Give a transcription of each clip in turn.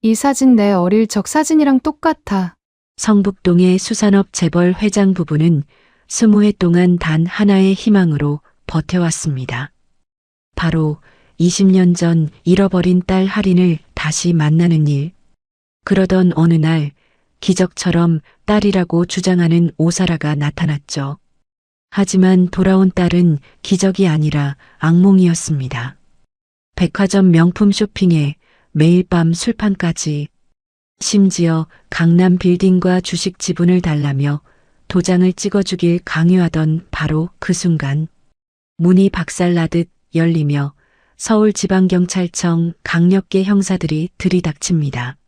이 사진 내 어릴 적 사진이랑 똑같아. 성북동의 수산업 재벌 회장 부부는 20해 동안 단 하나의 희망으로 버텨왔습니다. 바로 20년 전 잃어버린 딸 할인을 다시 만나는 일. 그러던 어느 날 기적처럼 딸이라고 주장하는 오사라가 나타났죠. 하지만 돌아온 딸은 기적이 아니라 악몽이었습니다. 백화점 명품 쇼핑에 매일 밤 술판까지, 심지어 강남 빌딩과 주식 지분을 달라며 도장을 찍어주길 강요하던 바로 그 순간 문이 박살나듯 열리며 서울지방경찰청 강력계 형사들이 들이닥칩니다.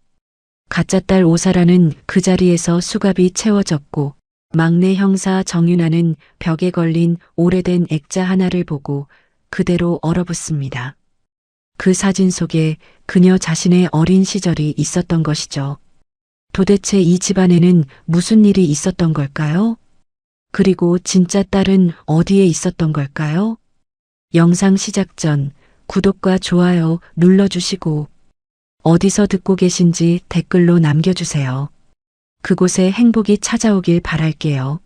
가짜딸 오사라는 그 자리에서 수갑이 채워졌고 막내 형사 정윤아는 벽에 걸린 오래된 액자 하나를 보고 그대로 얼어붙습니다. 그 사진 속에 그녀 자신의 어린 시절이 있었던 것이죠. 도대체 이 집안에는 무슨 일이 있었던 걸까요? 그리고 진짜 딸은 어디에 있었던 걸까요? 영상 시작 전 구독과 좋아요 눌러주시고 어디서 듣고 계신지 댓글로 남겨주세요. 그곳에 행복이 찾아오길 바랄게요.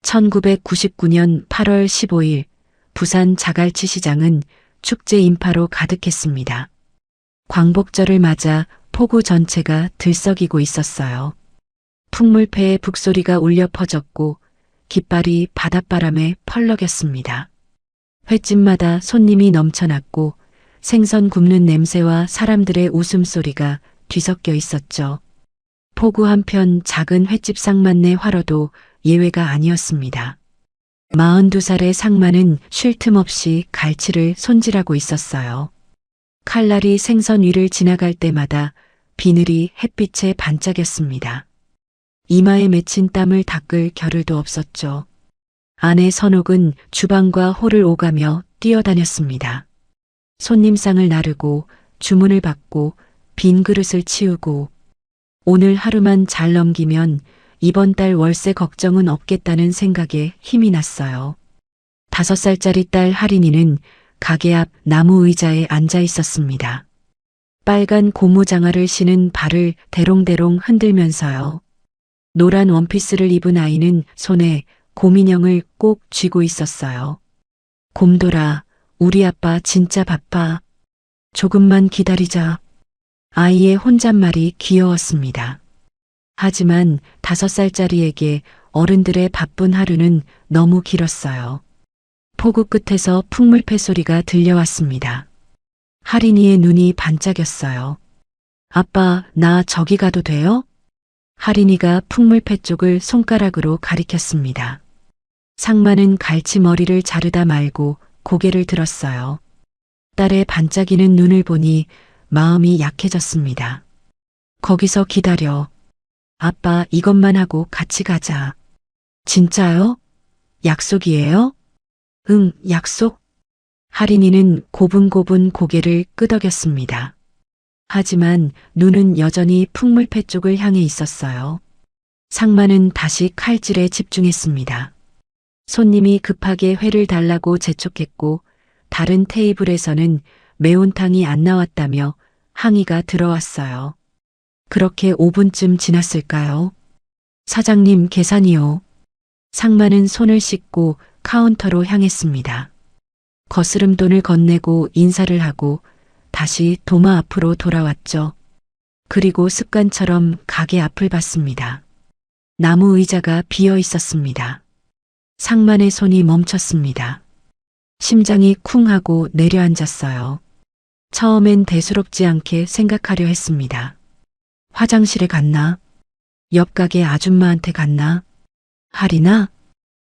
1999년 8월 15일 부산 자갈치 시장은 축제 인파로 가득했습니다. 광복절을 맞아 포구 전체가 들썩이고 있었어요. 풍물패의 북소리가 울려 퍼졌고 깃발이 바닷바람에 펄럭였습니다. 횟집마다 손님이 넘쳐났고 생선 굽는 냄새와 사람들의 웃음소리가 뒤섞여 있었죠. 포구 한편 작은 횟집 상만네 화로도 예외가 아니었습니다. 42살의 상만은 쉴 틈 없이 갈치를 손질하고 있었어요. 칼날이 생선 위를 지나갈 때마다 비늘이 햇빛에 반짝였습니다. 이마에 맺힌 땀을 닦을 겨를도 없었죠. 아내 선옥은 주방과 홀을 오가며 뛰어다녔습니다. 손님상을 나르고 주문을 받고 빈 그릇을 치우고 오늘 하루만 잘 넘기면 이번 달 월세 걱정은 없겠다는 생각에 힘이 났어요. 5살짜리 딸 할인이는 가게 앞 나무 의자에 앉아 있었습니다. 빨간 고무장화를 신은 발을 대롱대롱 흔들면서요. 노란 원피스를 입은 아이는 손에 곰인형을 꼭 쥐고 있었어요. 곰돌아, 우리 아빠 진짜 바빠. 조금만 기다리자. 아이의 혼잣말이 귀여웠습니다. 하지만 5살짜리에게 어른들의 바쁜 하루는 너무 길었어요. 포구 끝에서 풍물패 소리가 들려왔습니다. 할인이의 눈이 반짝였어요. 아빠, 나 저기 가도 돼요? 할인이가 풍물패 쪽을 손가락으로 가리켰습니다. 상만은 갈치 머리를 자르다 말고 고개를 들었어요. 딸의 반짝이는 눈을 보니 마음이 약해졌습니다. 거기서 기다려. 아빠 이것만 하고 같이 가자. 진짜요? 약속이에요? 응, 약속. 할인이는 고분고분 고개를 끄덕였습니다. 하지만 눈은 여전히 풍물패 쪽을 향해 있었어요. 상만은 다시 칼질에 집중했습니다. 손님이 급하게 회를 달라고 재촉했고 다른 테이블에서는 매운탕이 안 나왔다며 항의가 들어왔어요. 그렇게 5분쯤 지났을까요? 사장님 계산이요. 상만은 손을 씻고 카운터로 향했습니다. 거스름 돈을 건네고 인사를 하고 다시 도마 앞으로 돌아왔죠. 그리고 습관처럼 가게 앞을 봤습니다. 나무 의자가 비어 있었습니다. 상만의 손이 멈췄습니다. 심장이 쿵 하고 내려앉았어요. 처음엔 대수롭지 않게 생각하려 했습니다. 화장실에 갔나? 옆 가게 아줌마한테 갔나? 할인아?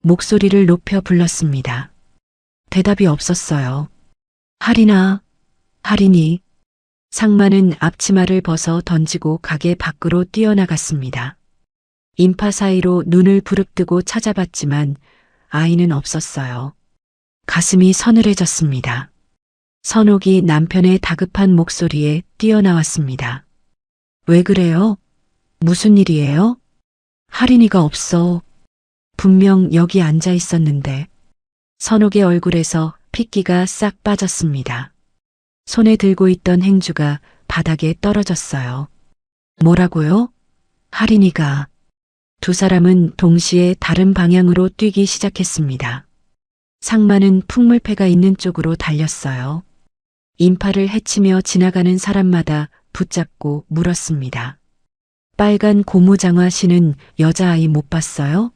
목소리를 높여 불렀습니다. 대답이 없었어요. 할인아, 할인이. 상만은 앞치마를 벗어 던지고 가게 밖으로 뛰어나갔습니다. 인파 사이로 눈을 부릅뜨고 찾아봤지만 아이는 없었어요. 가슴이 서늘해졌습니다. 선옥이 남편의 다급한 목소리에 뛰어나왔습니다. 왜 그래요? 무슨 일이에요? 할인이가 없어. 분명 여기 앉아 있었는데. 선옥의 얼굴에서 핏기가 싹 빠졌습니다. 손에 들고 있던 행주가 바닥에 떨어졌어요. 뭐라고요? 할인이가. 두 사람은 동시에 다른 방향으로 뛰기 시작했습니다. 상마는 풍물패가 있는 쪽으로 달렸어요. 인파를 헤치며 지나가는 사람마다 붙잡고 물었습니다. 빨간 고무장화 신은 여자아이 못 봤어요?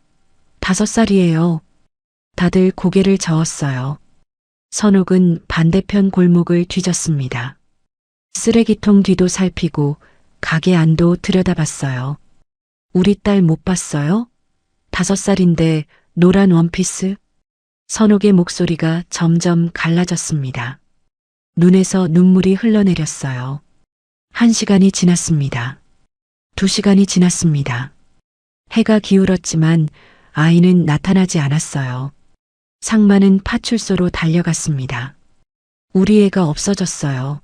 5살이에요. 다들 고개를 저었어요. 선옥은 반대편 골목을 뒤졌습니다. 쓰레기통 뒤도 살피고 가게 안도 들여다봤어요. 우리 딸 못 봤어요? 5살인데 노란 원피스? 선옥의 목소리가 점점 갈라졌습니다. 눈에서 눈물이 흘러내렸어요. 1시간이 지났습니다. 2시간이 지났습니다. 해가 기울었지만 아이는 나타나지 않았어요. 상마는 파출소로 달려갔습니다. 우리 애가 없어졌어요.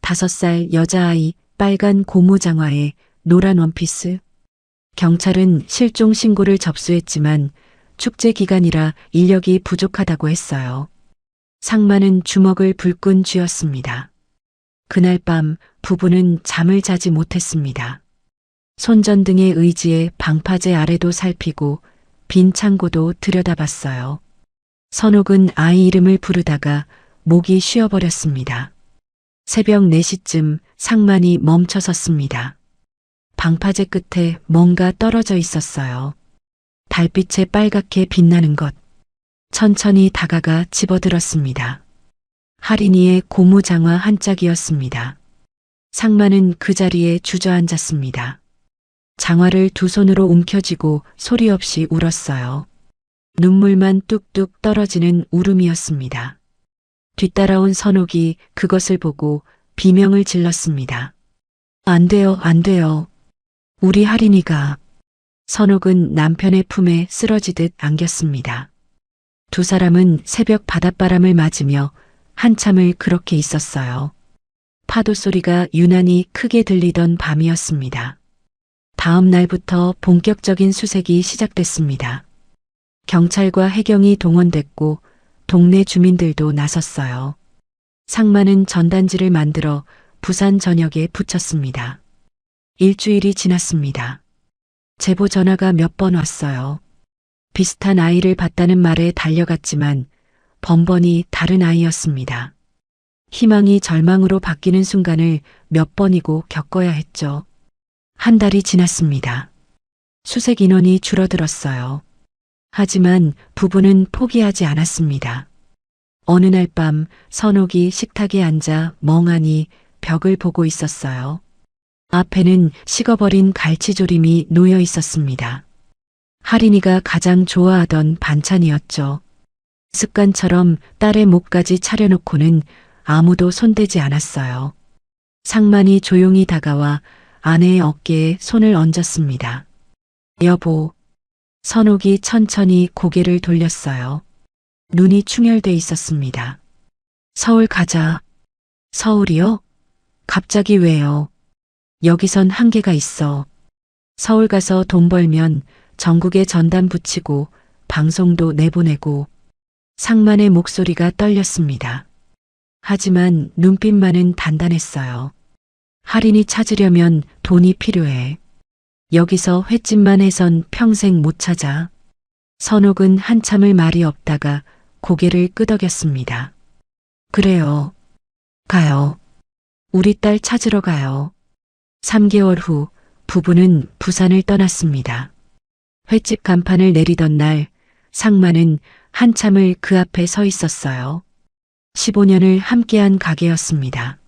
5살 여자아이 빨간 고무장화에 노란 원피스. 경찰은 실종 신고를 접수했지만 축제 기간이라 인력이 부족하다고 했어요. 상마는 주먹을 불끈 쥐었습니다. 그날 밤 부부는 잠을 자지 못했습니다. 손전등의 의지에 방파제 아래도 살피고 빈 창고도 들여다봤어요. 선옥은 아이 이름을 부르다가 목이 쉬어버렸습니다. 새벽 4시쯤 상만이 멈춰섰습니다. 방파제 끝에 뭔가 떨어져 있었어요. 달빛에 빨갛게 빛나는 것. 천천히 다가가 집어들었습니다. 할인이의 고무장화 한 짝이었습니다. 상만은 그 자리에 주저앉았습니다. 장화를 두 손으로 움켜쥐고 소리 없이 울었어요. 눈물만 뚝뚝 떨어지는 울음이었습니다. 뒤따라온 선옥이 그것을 보고 비명을 질렀습니다. 안 돼요, 안 돼요. 우리 할인이가. 선옥은 남편의 품에 쓰러지듯 안겼습니다. 두 사람은 새벽 바닷바람을 맞으며 한참을 그렇게 있었어요. 파도 소리가 유난히 크게 들리던 밤이었습니다. 다음 날부터 본격적인 수색이 시작됐습니다. 경찰과 해경이 동원됐고 동네 주민들도 나섰어요. 상마는 전단지를 만들어 부산 전역에 붙였습니다. 일주일이 지났습니다. 제보 전화가 몇 번 왔어요. 비슷한 아이를 봤다는 말에 달려갔지만 번번이 다른 아이였습니다. 희망이 절망으로 바뀌는 순간을 몇 번이고 겪어야 했죠. 한 달이 지났습니다. 수색 인원이 줄어들었어요. 하지만 부부는 포기하지 않았습니다. 어느 날 밤 선옥이 식탁에 앉아 멍하니 벽을 보고 있었어요. 앞에는 식어버린 갈치조림이 놓여 있었습니다. 할인이가 가장 좋아하던 반찬이었죠. 습관처럼 딸의 목까지 차려놓고는 아무도 손대지 않았어요. 상만이 조용히 다가와 아내의 어깨에 손을 얹었습니다. 여보. 선옥이 천천히 고개를 돌렸어요. 눈이 충혈돼 있었습니다. 서울 가자. 서울이요? 갑자기 왜요? 여기선 한계가 있어. 서울 가서 돈 벌면 전국에 전단 붙이고 방송도 내보내고. 상만의 목소리가 떨렸습니다. 하지만 눈빛만은 단단했어요. 할인이 찾으려면 돈이 필요해. 여기서 횟집만 해선 평생 못 찾아. 선옥은 한참을 말이 없다가 고개를 끄덕였습니다. 그래요. 가요. 우리 딸 찾으러 가요. 3개월 후 부부는 부산을 떠났습니다. 횟집 간판을 내리던 날 상마는 한참을 그 앞에 서 있었어요. 15년을 함께한 가게였습니다.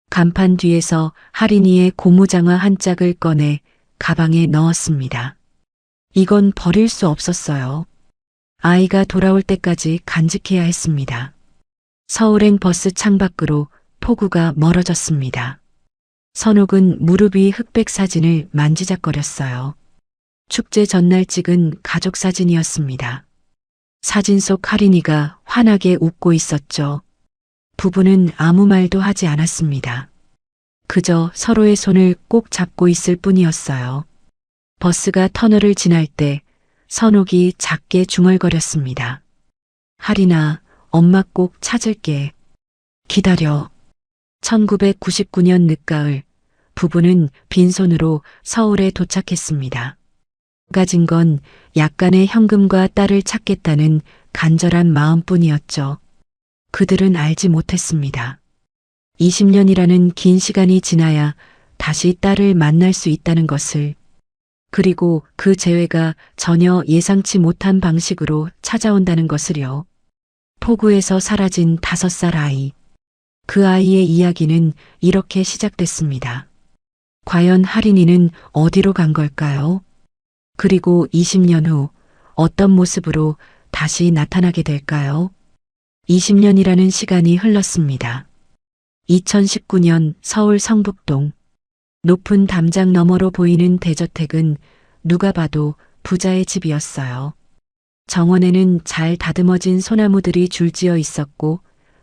간판 뒤에서 할인이의 고무장화 한 짝을 꺼내 가방에 넣었습니다. 이건 버릴 수 없었어요. 아이가 돌아올 때까지 간직해야 했습니다. 서울행 버스 창밖으로 폭우가 멀어졌습니다. 선옥은 무릎 위 흑백 사진을 만지작거렸어요. 축제 전날 찍은 가족 사진이었습니다. 사진 속 할인이가 환하게 웃고 있었죠. 부부는 아무 말도 하지 않았습니다. 그저 서로의 손을 꼭 잡고 있을 뿐이었어요. 버스가 터널을 지날 때 선옥이 작게 중얼거렸습니다. 할인아, 엄마 꼭 찾을게. 기다려. 1999년 늦가을 부부는 빈손으로 서울에 도착했습니다. 가진 건 약간의 현금과 딸을 찾겠다는 간절한 마음뿐이었죠. 그들은 알지 못했습니다. 20년이라는 긴 시간이 지나야 다시 딸을 만날 수 있다는 것을, 그리고 그 재회가 전혀 예상치 못한 방식으로 찾아온다는 것을요. 포구에서 사라진 5살 아이. 그 아이의 이야기는 이렇게 시작됐습니다. 과연 할인이는 어디로 간 걸까요? 그리고 20년 후 어떤 모습으로 다시 나타나게 될까요? 20년이라는 시간이 흘렀습니다. 2019년 서울 성북동. 높은 담장 너머로 보이는 대저택은 누가 봐도 부자의 집이었어요. 정원에는 잘 다듬어진 소나무들이 줄지어 있었고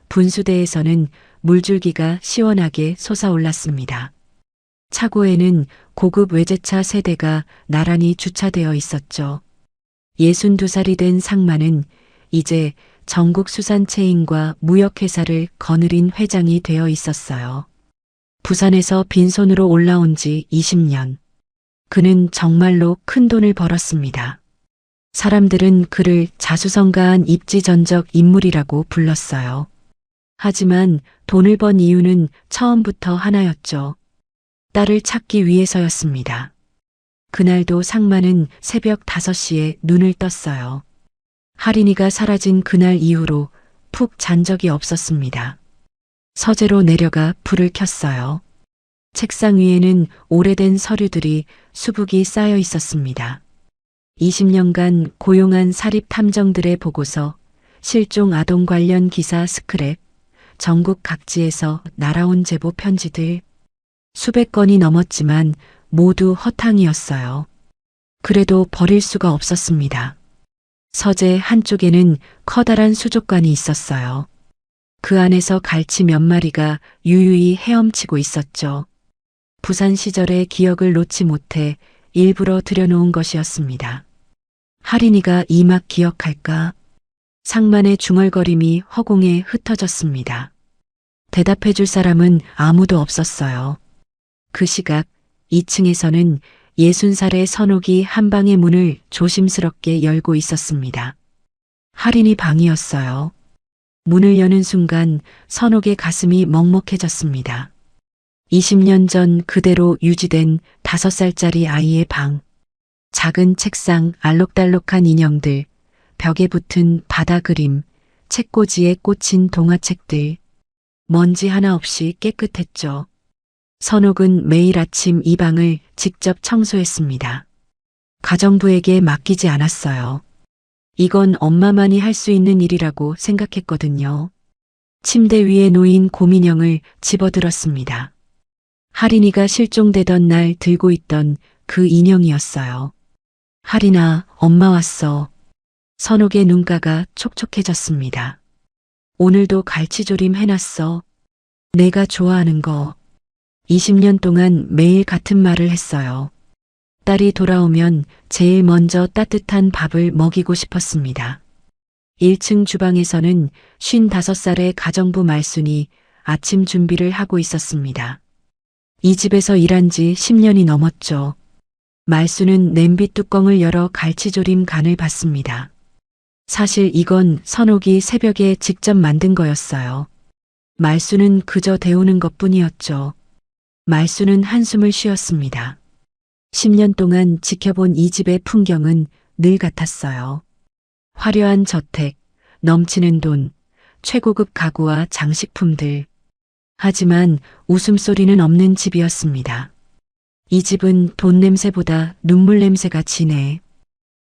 분수대에서는 물줄기가 시원하게 솟아올랐습니다. 차고에는 고급 외제차 3대가 나란히 주차되어 있었죠. 62살이 된 상마는 이제 전국 수산체인과 무역회사를 거느린 회장이 되어 있었어요. 부산에서 빈손으로 올라온 지 20년. 그는 정말로 큰 돈을 벌었습니다. 사람들은 그를 자수성가한 입지전적 인물이라고 불렀어요. 하지만 돈을 번 이유는 처음부터 하나였죠. 딸을 찾기 위해서였습니다. 그날도 상마는 새벽 5시에 눈을 떴어요. 할인이가 사라진 그날 이후로 푹 잔 적이 없었습니다. 서재로 내려가 불을 켰어요. 책상 위에는 오래된 서류들이 수북이 쌓여 있었습니다. 20년간 고용한 사립 탐정들의 보고서, 실종 아동 관련 기사 스크랩, 전국 각지에서 날아온 제보 편지들. 수백 건이 넘었지만 모두 허탕이었어요. 그래도 버릴 수가 없었습니다. 서재 한쪽에는 커다란 수족관이 있었어요. 그 안에서 갈치 몇 마리가 유유히 헤엄치고 있었죠. 부산 시절의 기억을 놓지 못해 일부러 들여놓은 것이었습니다. 할인이가 이 맛 기억할까? 상만의 중얼거림이 허공에 흩어졌습니다. 대답해줄 사람은 아무도 없었어요. 그 시각 2층에서는 60살의 선옥이 한방의 문을 조심스럽게 열고 있었습니다. 할인이 방이었어요. 문을 여는 순간 선옥의 가슴이 먹먹해졌습니다. 20년 전 그대로 유지된 5살짜리 아이의 방. 작은 책상, 알록달록한 인형들, 벽에 붙은 바다 그림, 책꽂이에 꽂힌 동화책들. 먼지 하나 없이 깨끗했죠. 선옥은 매일 아침 이 방을 직접 청소했습니다. 가정부에게 맡기지 않았어요. 이건 엄마만이 할 수 있는 일이라고 생각했거든요. 침대 위에 놓인 곰인형을 집어들었습니다. 할인이가 실종되던 날 들고 있던 그 인형이었어요. 할인아, 엄마 왔어. 선옥의 눈가가 촉촉해졌습니다. 오늘도 갈치조림 해놨어. 내가 좋아하는 거. 20년 동안 매일 같은 말을 했어요. 딸이 돌아오면 제일 먼저 따뜻한 밥을 먹이고 싶었습니다. 1층 주방에서는 55살의 가정부 말순이 아침 준비를 하고 있었습니다. 이 집에서 일한 지 10년이 넘었죠. 말순은 냄비 뚜껑을 열어 갈치조림 간을 봤습니다. 사실 이건 선옥이 새벽에 직접 만든 거였어요. 말순은 그저 데우는 것뿐이었죠. 말순은 한숨을 쉬었습니다. 10년 동안 지켜본 이 집의 풍경은 늘 같았어요. 화려한 저택, 넘치는 돈, 최고급 가구와 장식품들. 하지만 웃음소리는 없는 집이었습니다. 이 집은 돈 냄새보다 눈물 냄새가 진해.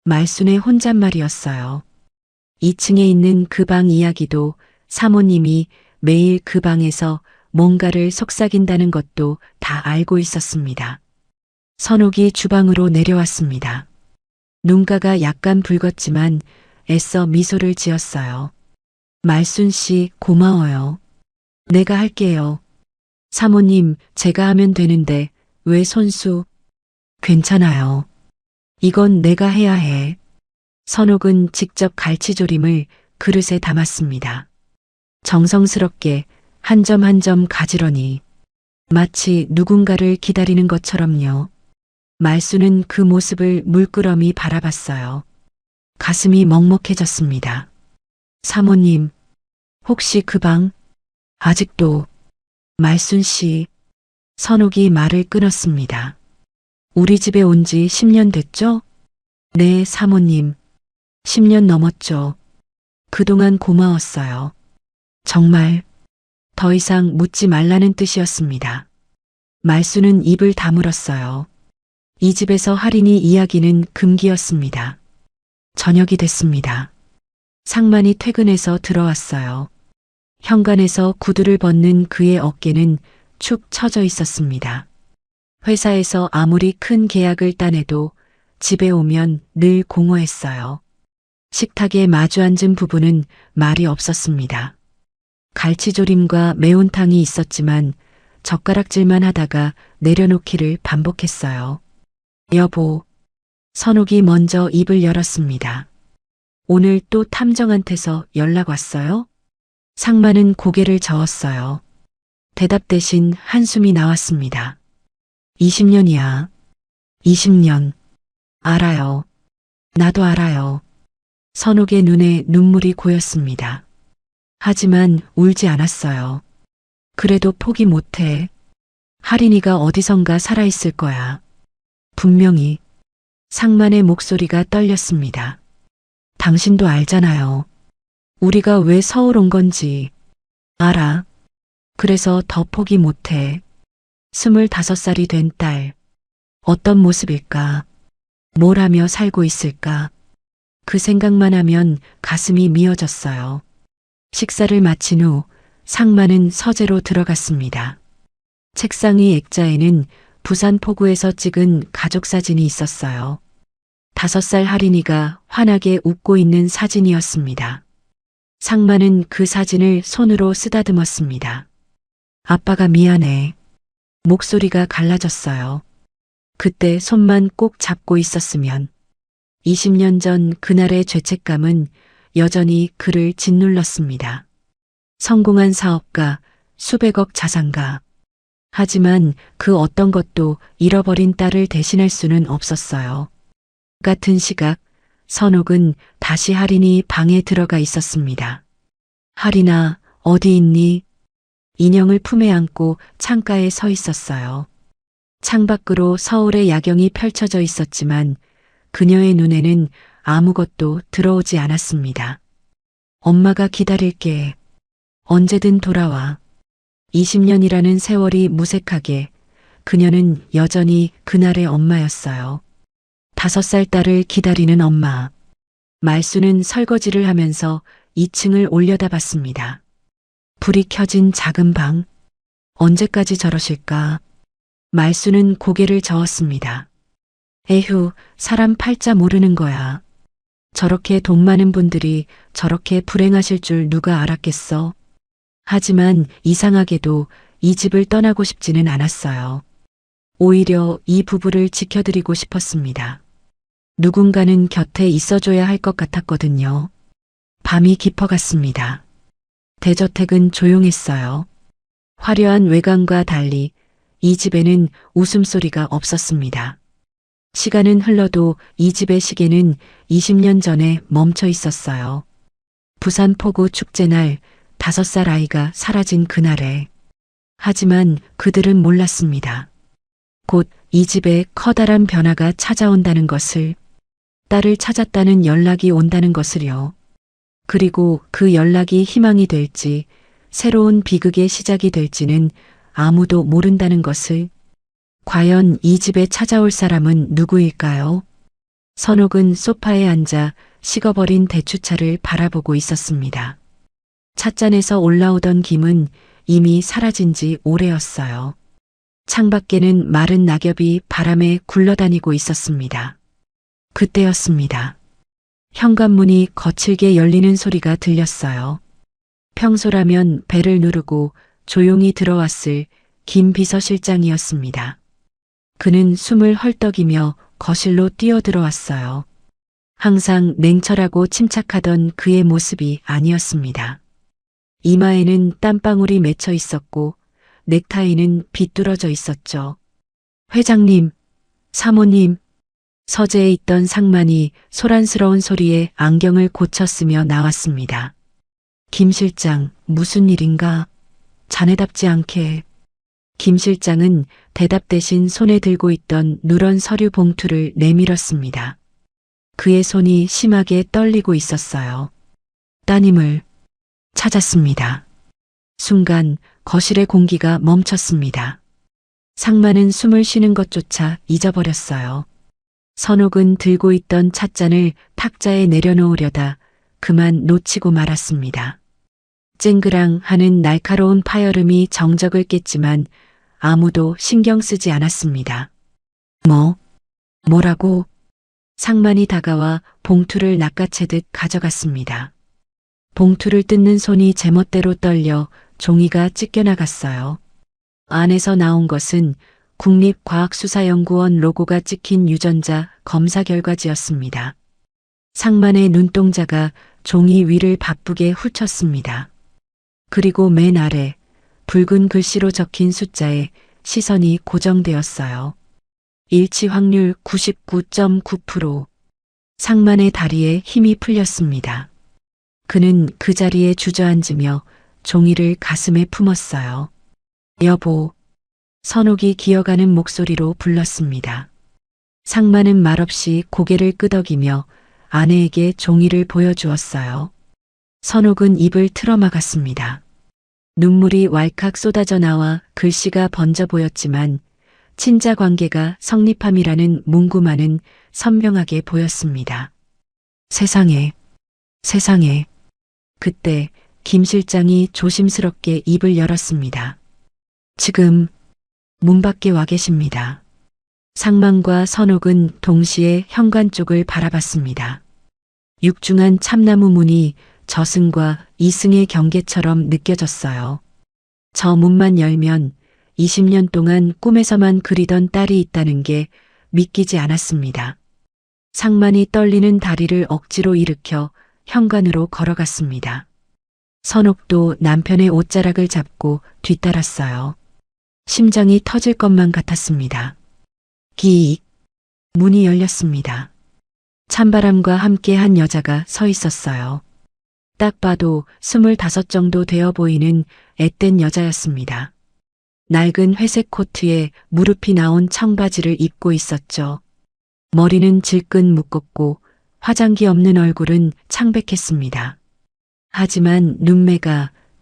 말순의 혼잣말이었어요. 2층에 있는 그 방 이야기도 사모님이 매일 그 방에서 뭔가를 속삭인다는 것도 다 알고 있었습니다. 선옥이 주방으로 내려왔습니다. 눈가가 약간 붉었지만 애써 미소를 지었어요. 말순 씨, 고마워요. 내가 할게요. 사모님, 제가 하면 되는데 왜 손수? 괜찮아요. 이건 내가 해야 해. 선옥은 직접 갈치조림을 그릇에 담았습니다. 정성스럽게 한 점 한 점 가지런히 마치 누군가를 기다리는 것처럼요. 말수는 그 모습을 물끄러미 바라봤어요. 가슴이 먹먹해졌습니다. 사모님, 혹시 그 방 아직도 말순 씨. 선옥이 말을 끊었습니다. 우리 집에 온 지 10년 됐죠? 네, 사모님. 10년 넘었죠. 그동안 고마웠어요. 정말 더 이상 묻지 말라는 뜻이었습니다. 말수는 입을 다물었어요. 이 집에서 할인이 이야기는 금기였습니다. 저녁이 됐습니다. 상만이 퇴근해서 들어왔어요. 현관에서 구두를 벗는 그의 어깨는 축 처져 있었습니다. 회사에서 아무리 큰 계약을 따내도 집에 오면 늘 공허했어요. 식탁에 마주 앉은 부부는 말이 없었습니다. 갈치조림과 매운탕이 있었지만 젓가락질만 하다가 내려놓기를 반복했어요. 여보, 선옥이 먼저 입을 열었습니다. 오늘 또 탐정한테서 연락 왔어요? 상만은 고개를 저었어요. 대답 대신 한숨이 나왔습니다. 20년이야. 20년. 알아요. 나도 알아요. 선옥의 눈에 눈물이 고였습니다. 하지만 울지 않았어요. 그래도 포기 못해. 할인이가 어디선가 살아있을 거야. 분명히. 상만의 목소리가 떨렸습니다. 당신도 알잖아요. 우리가 왜 서울 온 건지. 알아. 그래서 더 포기 못해. 25살이 된 딸. 어떤 모습일까? 뭘 하며 살고 있을까? 그 생각만 하면 가슴이 미어졌어요. 식사를 마친 후 상만은 서재로 들어갔습니다. 책상 위 액자에는 부산 포구에서 찍은 가족 사진이 있었어요. 5살 할인이가 환하게 웃고 있는 사진이었습니다. 상만은 그 사진을 손으로 쓰다듬었습니다. 아빠가 미안해. 목소리가 갈라졌어요. 그때 손만 꼭 잡고 있었으면. 20년 전 그날의 죄책감은 여전히 그를 짓눌렀습니다. 성공한 사업가, 수백억 자산가. 하지만 그 어떤 것도 잃어버린 딸을 대신할 수는 없었어요. 같은 시각, 선옥은 다시 할인이 방에 들어가 있었습니다. 할인아, 어디 있니? 인형을 품에 안고 창가에 서 있었어요. 창밖으로 서울의 야경이 펼쳐져 있었지만 그녀의 눈에는 아무것도 들어오지 않았습니다. 엄마가 기다릴게. 언제든 돌아와. 20년이라는 세월이 무색하게 그녀는 여전히 그날의 엄마였어요. 5살 딸을 기다리는 엄마. 말수는 설거지를 하면서 2층을 올려다봤습니다. 불이 켜진 작은 방. 언제까지 저러실까? 말수는 고개를 저었습니다. 에휴, 사람 팔자 모르는 거야. 저렇게 돈 많은 분들이 저렇게 불행하실 줄 누가 알았겠어? 하지만 이상하게도 이 집을 떠나고 싶지는 않았어요. 오히려 이 부부를 지켜드리고 싶었습니다. 누군가는 곁에 있어줘야 할 것 같았거든요. 밤이 깊어갔습니다. 대저택은 조용했어요. 화려한 외관과 달리 이 집에는 웃음소리가 없었습니다. 시간은 흘러도 이 집의 시계는 20년 전에 멈춰 있었어요. 부산 포구 축제날 5살 아이가 사라진 그날에. 하지만 그들은 몰랐습니다. 곧 이 집에 커다란 변화가 찾아온다는 것을, 딸을 찾았다는 연락이 온다는 것을요. 그리고 그 연락이 희망이 될지, 새로운 비극의 시작이 될지는 아무도 모른다는 것을. 과연 이 집에 찾아올 사람은 누구일까요? 선옥은 소파에 앉아 식어버린 대추차를 바라보고 있었습니다. 찻잔에서 올라오던 김은 이미 사라진 지 오래였어요. 창밖에는 마른 낙엽이 바람에 굴러다니고 있었습니다. 그때였습니다. 현관문이 거칠게 열리는 소리가 들렸어요. 평소라면 벨을 누르고 조용히 들어왔을 김 비서실장이었습니다. 그는 숨을 헐떡이며 거실로 뛰어들어왔어요. 항상 냉철하고 침착하던 그의 모습이 아니었습니다. 이마에는 땀방울이 맺혀 있었고 넥타이는 비뚤어져 있었죠. 회장님, 사모님, 서재에 있던 상만이 소란스러운 소리에 안경을 고쳤으며 나왔습니다. 김 실장, 무슨 일인가? 자네답지 않게. 김 실장은 대답 대신 손에 들고 있던 누런 서류 봉투를 내밀었습니다. 그의 손이 심하게 떨리고 있었어요. 따님을 찾았습니다. 순간 거실의 공기가 멈췄습니다. 상만은 숨을 쉬는 것조차 잊어버렸어요. 선옥은 들고 있던 찻잔을 탁자에 내려놓으려다 그만 놓치고 말았습니다. 쨍그랑 하는 날카로운 파열음이 정적을 깼지만 아무도 신경 쓰지 않았습니다. 뭐라고? 상만이 다가와 봉투를 낚아채듯 가져갔습니다. 봉투를 뜯는 손이 제멋대로 떨려 종이가 찢겨나갔어요. 안에서 나온 것은 국립과학수사연구원 로고가 찍힌 유전자 검사 결과지였습니다. 상만의 눈동자가 종이 위를 바쁘게 훑쳤습니다. 그리고 맨 아래 붉은 글씨로 적힌 숫자에 시선이 고정되었어요. 일치 확률 99.9%. 상만의 다리에 힘이 풀렸습니다. 그는 그 자리에 주저앉으며 종이를 가슴에 품었어요. 여보, 선옥이 기어가는 목소리로 불렀습니다. 상만은 말없이 고개를 끄덕이며 아내에게 종이를 보여주었어요. 선옥은 입을 틀어막았습니다. 눈물이 왈칵 쏟아져 나와 글씨가 번져 보였지만 친자 관계가 성립함이라는 문구만은 선명하게 보였습니다. 세상에. 그때 김 실장이 조심스럽게 입을 열었습니다. 지금 문 밖에 와 계십니다. 상만과 선옥은 동시에 현관 쪽을 바라봤습니다. 육중한 참나무 문이 저승과 이승의 경계처럼 느껴졌어요. 저 문만 열면 20년 동안 꿈에서만 그리던 딸이 있다는 게 믿기지 않았습니다. 상만이 떨리는 다리를 억지로 일으켜 현관으로 걸어갔습니다. 선옥도 남편의 옷자락을 잡고 뒤따랐어요. 심장이 터질 것만 같았습니다. 기익. 문이 열렸습니다. 찬바람과 함께 한 여자가 서 있었어요. 딱 봐도 25 정도 되어 보이는 앳된 여자였습니다. 낡은 회색 코트에 무릎이 나온 청바지를 입고 있었죠. 머리는 질끈 묶었고 화장기 없는 얼굴은 창백했습니다. 하지만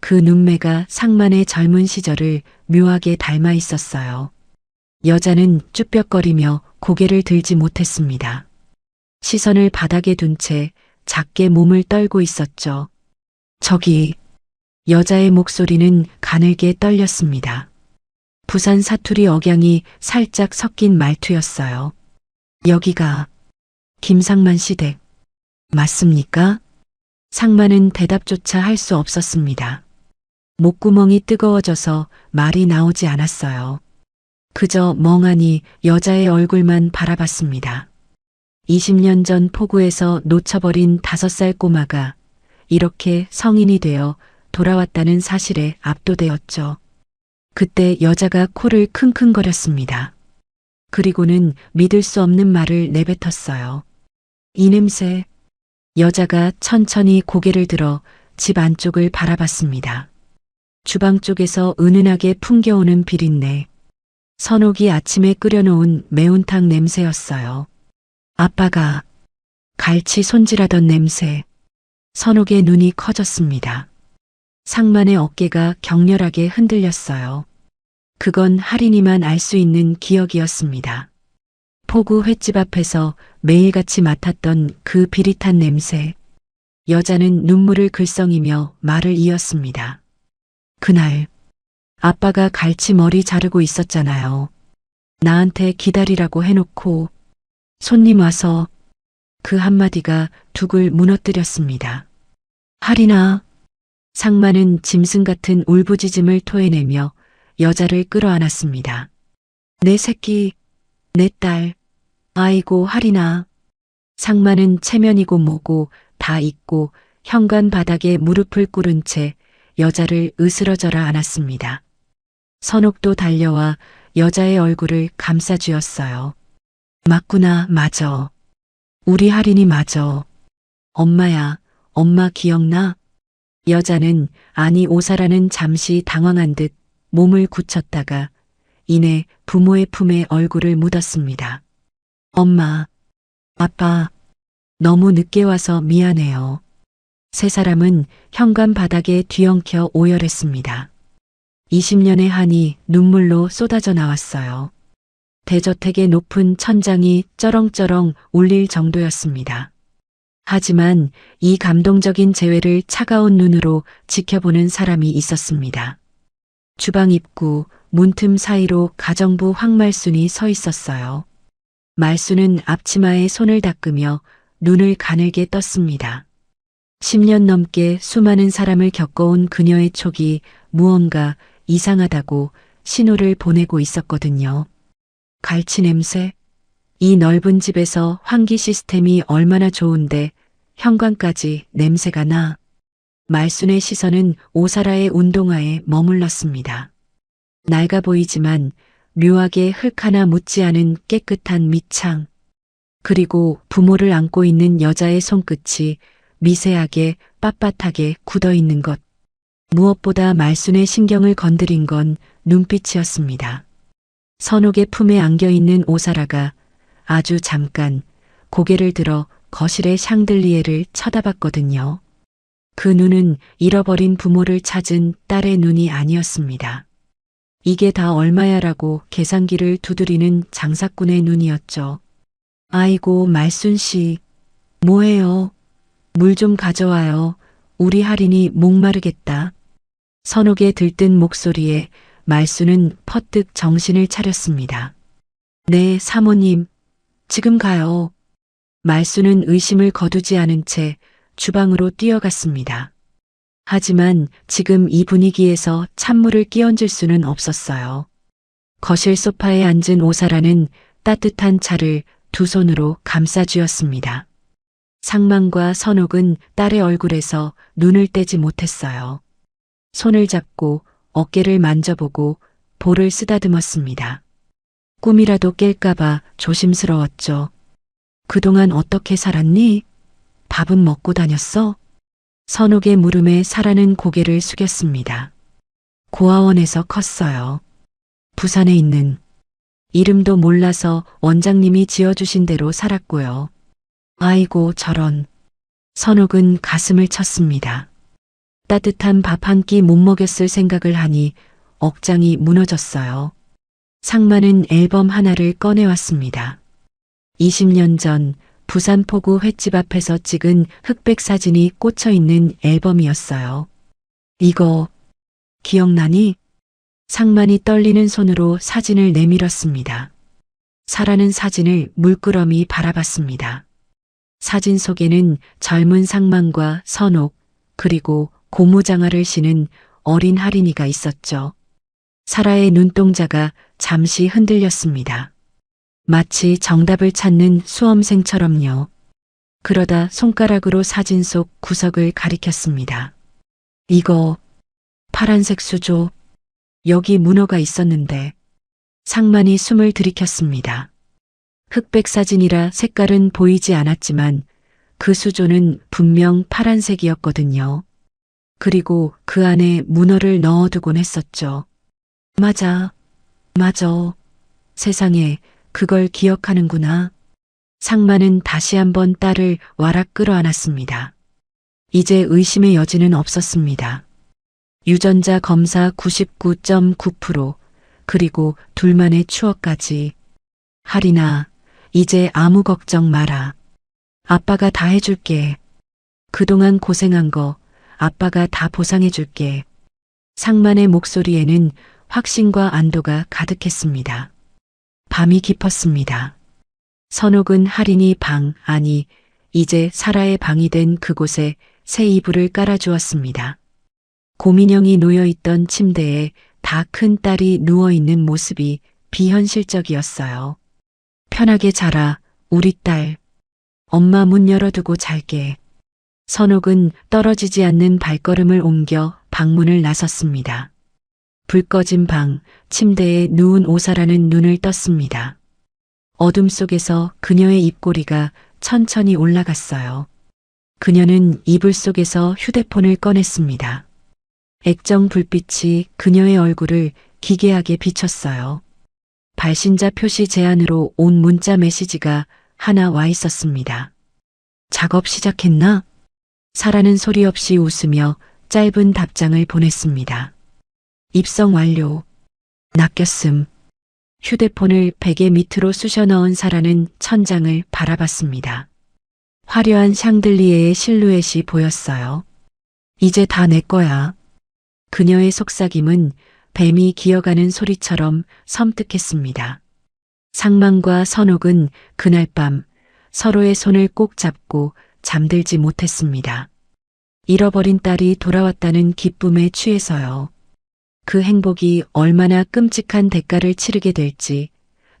그 눈매가 상만의 젊은 시절을 묘하게 닮아 있었어요. 여자는 쭈뼛거리며 고개를 들지 못했습니다. 시선을 바닥에 둔 채 작게 몸을 떨고 있었죠. 저기, 여자의 목소리는 가늘게 떨렸습니다. 부산 사투리 억양이 살짝 섞인 말투였어요. 여기가 김상만 씨 댁 맞습니까? 상만은 대답조차 할 수 없었습니다. 목구멍이 뜨거워져서 말이 나오지 않았어요. 그저 멍하니 여자의 얼굴만 바라봤습니다. 20년 전 포구에서 놓쳐버린 5살 꼬마가 이렇게 성인이 되어 돌아왔다는 사실에 압도되었죠. 그때 여자가 코를 킁킁거렸습니다. 그리고는 믿을 수 없는 말을 내뱉었어요. 이 냄새. 여자가 천천히 고개를 들어 집 안쪽을 바라봤습니다. 주방 쪽에서 은은하게 풍겨오는 비린내. 선옥이 아침에 끓여놓은 매운탕 냄새였어요. 아빠가 갈치 손질하던 냄새. 선옥의 눈이 커졌습니다. 상만의 어깨가 격렬하게 흔들렸어요. 그건 할인이만 알 수 있는 기억이었습니다. 포구 횟집 앞에서 매일같이 맡았던 그 비릿한 냄새. 여자는 눈물을 글썽이며 말을 이었습니다. 그날 아빠가 갈치 머리 자르고 있었잖아요. 나한테 기다리라고 해놓고 손님 와서. 그 한마디가 둑을 무너뜨렸습니다. 할인아. 상만은 짐승 같은 울부짖음을 토해내며 여자를 끌어안았습니다. 내 새끼, 내 딸. 아이고 할인아. 상만은 체면이고 뭐고 다 잊고 현관 바닥에 무릎을 꿇은 채 여자를 으스러져라 안았습니다. 선옥도 달려와 여자의 얼굴을 감싸쥐었어요. 맞구나, 맞어. 우리 할인이 맞어. 엄마야, 엄마 기억나? 여자는 아니 오사라는 잠시 당황한 듯 몸을 굳혔다가 이내 부모의 품에 얼굴을 묻었습니다. 엄마, 아빠, 너무 늦게 와서 미안해요. 세 사람은 현관 바닥에 뒤엉켜 오열했습니다. 20년의 한이 눈물로 쏟아져 나왔어요. 대저택의 높은 천장이 쩌렁쩌렁 울릴 정도였습니다. 하지만 이 감동적인 재회를 차가운 눈으로 지켜보는 사람이 있었습니다. 주방 입구 문틈 사이로 가정부 황말순이 서 있었어요. 말순은 앞치마에 손을 닦으며 눈을 가늘게 떴습니다. 10년 넘게 수많은 사람을 겪어온 그녀의 촉이 무언가 이상하다고 신호를 보내고 있었거든요. 갈치 냄새? 이 넓은 집에서 환기 시스템이 얼마나 좋은데 현관까지 냄새가 나. 말순의 시선은 오사라의 운동화에 머물렀습니다. 낡아 보이지만 묘하게 흙 하나 묻지 않은 깨끗한 밑창. 그리고 부모를 안고 있는 여자의 손끝이 미세하게 빳빳하게 굳어 있는 것. 무엇보다 말순의 신경을 건드린 건 눈빛이었습니다. 선옥의 품에 안겨 있는 오사라가 아주 잠깐 고개를 들어 거실의 샹들리에를 쳐다봤거든요. 그 눈은 잃어버린 부모를 찾은 딸의 눈이 아니었습니다. 이게 다 얼마야라고 계산기를 두드리는 장사꾼의 눈이었죠. 아이고 말순 씨, 뭐해요? 물 좀 가져와요. 우리 할인이 목마르겠다. 선옥의 들뜬 목소리에 말순은 퍼뜩 정신을 차렸습니다. 네, 사모님. 지금 가요. 말순은 의심을 거두지 않은 채 주방으로 뛰어갔습니다. 하지만 지금 이 분위기에서 찬물을 끼얹을 수는 없었어요. 거실 소파에 앉은 오사라는 따뜻한 차를 두 손으로 감싸쥐었습니다. 상만과 선옥은 딸의 얼굴에서 눈을 떼지 못했어요. 손을 잡고 어깨를 만져보고 볼을 쓰다듬었습니다. 꿈이라도 깰까봐 조심스러웠죠. 그동안 어떻게 살았니? 밥은 먹고 다녔어? 선옥의 물음에 사라는 고개를 숙였습니다. 고아원에서 컸어요. 부산에 있는 이름도 몰라서 원장님이 지어주신 대로 살았고요. 아이고 저런. 선옥은 가슴을 쳤습니다. 따뜻한 밥 한 끼 못 먹였을 생각을 하니 억장이 무너졌어요. 상만은 앨범 하나를 꺼내왔습니다. 20년 전 부산 포구 횟집 앞에서 찍은 흑백 사진이 꽂혀 있는 앨범이었어요. 이거 기억나니? 상만이 떨리는 손으로 사진을 내밀었습니다. 사라는 사진을 물끄러미 바라봤습니다. 사진 속에는 젊은 상만과 선옥 그리고 고무장화를 신은 어린 할인이가 있었죠. 사라의 눈동자가 잠시 흔들렸습니다. 마치 정답을 찾는 수험생처럼요. 그러다 손가락으로 사진 속 구석을 가리켰습니다. 이거 파란색 수조. 여기 문어가 있었는데. 상만이 숨을 들이켰습니다. 흑백 사진이라 색깔은 보이지 않았지만 그 수조는 분명 파란색이었거든요. 그리고 그 안에 문어를 넣어두곤 했었죠. 맞아. 세상에 그걸 기억하는구나. 상만은 다시 한번 딸을 와락 끌어안았습니다. 이제 의심의 여지는 없었습니다. 유전자 검사 99.9% 그리고 둘만의 추억까지. 할인아, 이제 아무 걱정 마라. 아빠가 다 해줄게. 그동안 고생한 거 아빠가 다 보상해줄게. 상만의 목소리에는 확신과 안도가 가득했습니다. 밤이 깊었습니다. 선옥은 할인이 방, 아니 이제 사라의 방이 된 그곳에 새 이불을 깔아주었습니다. 고민형이 놓여있던 침대에 다 큰 딸이 누워있는 모습이 비현실적이었어요. 편하게 자라, 우리 딸. 엄마 문 열어두고 잘게. 선옥은 떨어지지 않는 발걸음을 옮겨 방문을 나섰습니다. 불 꺼진 방, 침대에 누운 오사라는 눈을 떴습니다. 어둠 속에서 그녀의 입꼬리가 천천히 올라갔어요. 그녀는 이불 속에서 휴대폰을 꺼냈습니다. 액정 불빛이 그녀의 얼굴을 기괴하게 비췄어요. 발신자 표시 제한으로 온 문자 메시지가 하나 와 있었습니다. 작업 시작했나? 사라는 소리 없이 웃으며 짧은 답장을 보냈습니다. 입성 완료. 낚였음. 휴대폰을 베개 밑으로 쑤셔 넣은 사라는 천장을 바라봤습니다. 화려한 샹들리에의 실루엣이 보였어요. 이제 다 내 거야. 그녀의 속삭임은 뱀이 기어가는 소리처럼 섬뜩했습니다. 상만과 선옥은 그날 밤 서로의 손을 꼭 잡고 잠들지 못했습니다. 잃어버린 딸이 돌아왔다는 기쁨에 취해서요. 그 행복이 얼마나 끔찍한 대가를 치르게 될지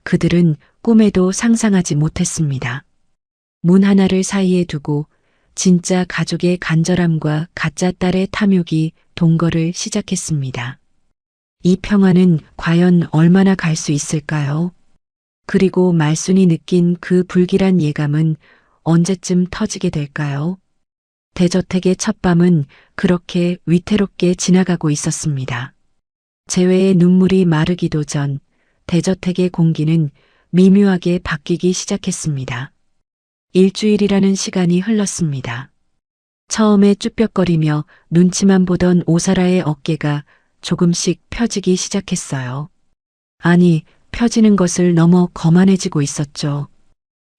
그들은 꿈에도 상상하지 못했습니다. 문 하나를 사이에 두고 진짜 가족의 간절함과 가짜 딸의 탐욕이 동거를 시작했습니다. 이 평화는 과연 얼마나 갈 수 있을까요? 그리고 말순이 느낀 그 불길한 예감은 언제쯤 터지게 될까요? 대저택의 첫 밤은 그렇게 위태롭게 지나가고 있었습니다. 재회의 눈물이 마르기도 전 대저택의 공기는 미묘하게 바뀌기 시작했습니다. 일주일이라는 시간이 흘렀습니다. 처음에 쭈뼛거리며 눈치만 보던 오사라의 어깨가 조금씩 펴지기 시작했어요. 아니, 펴지는 것을 넘어 거만해지고 있었죠.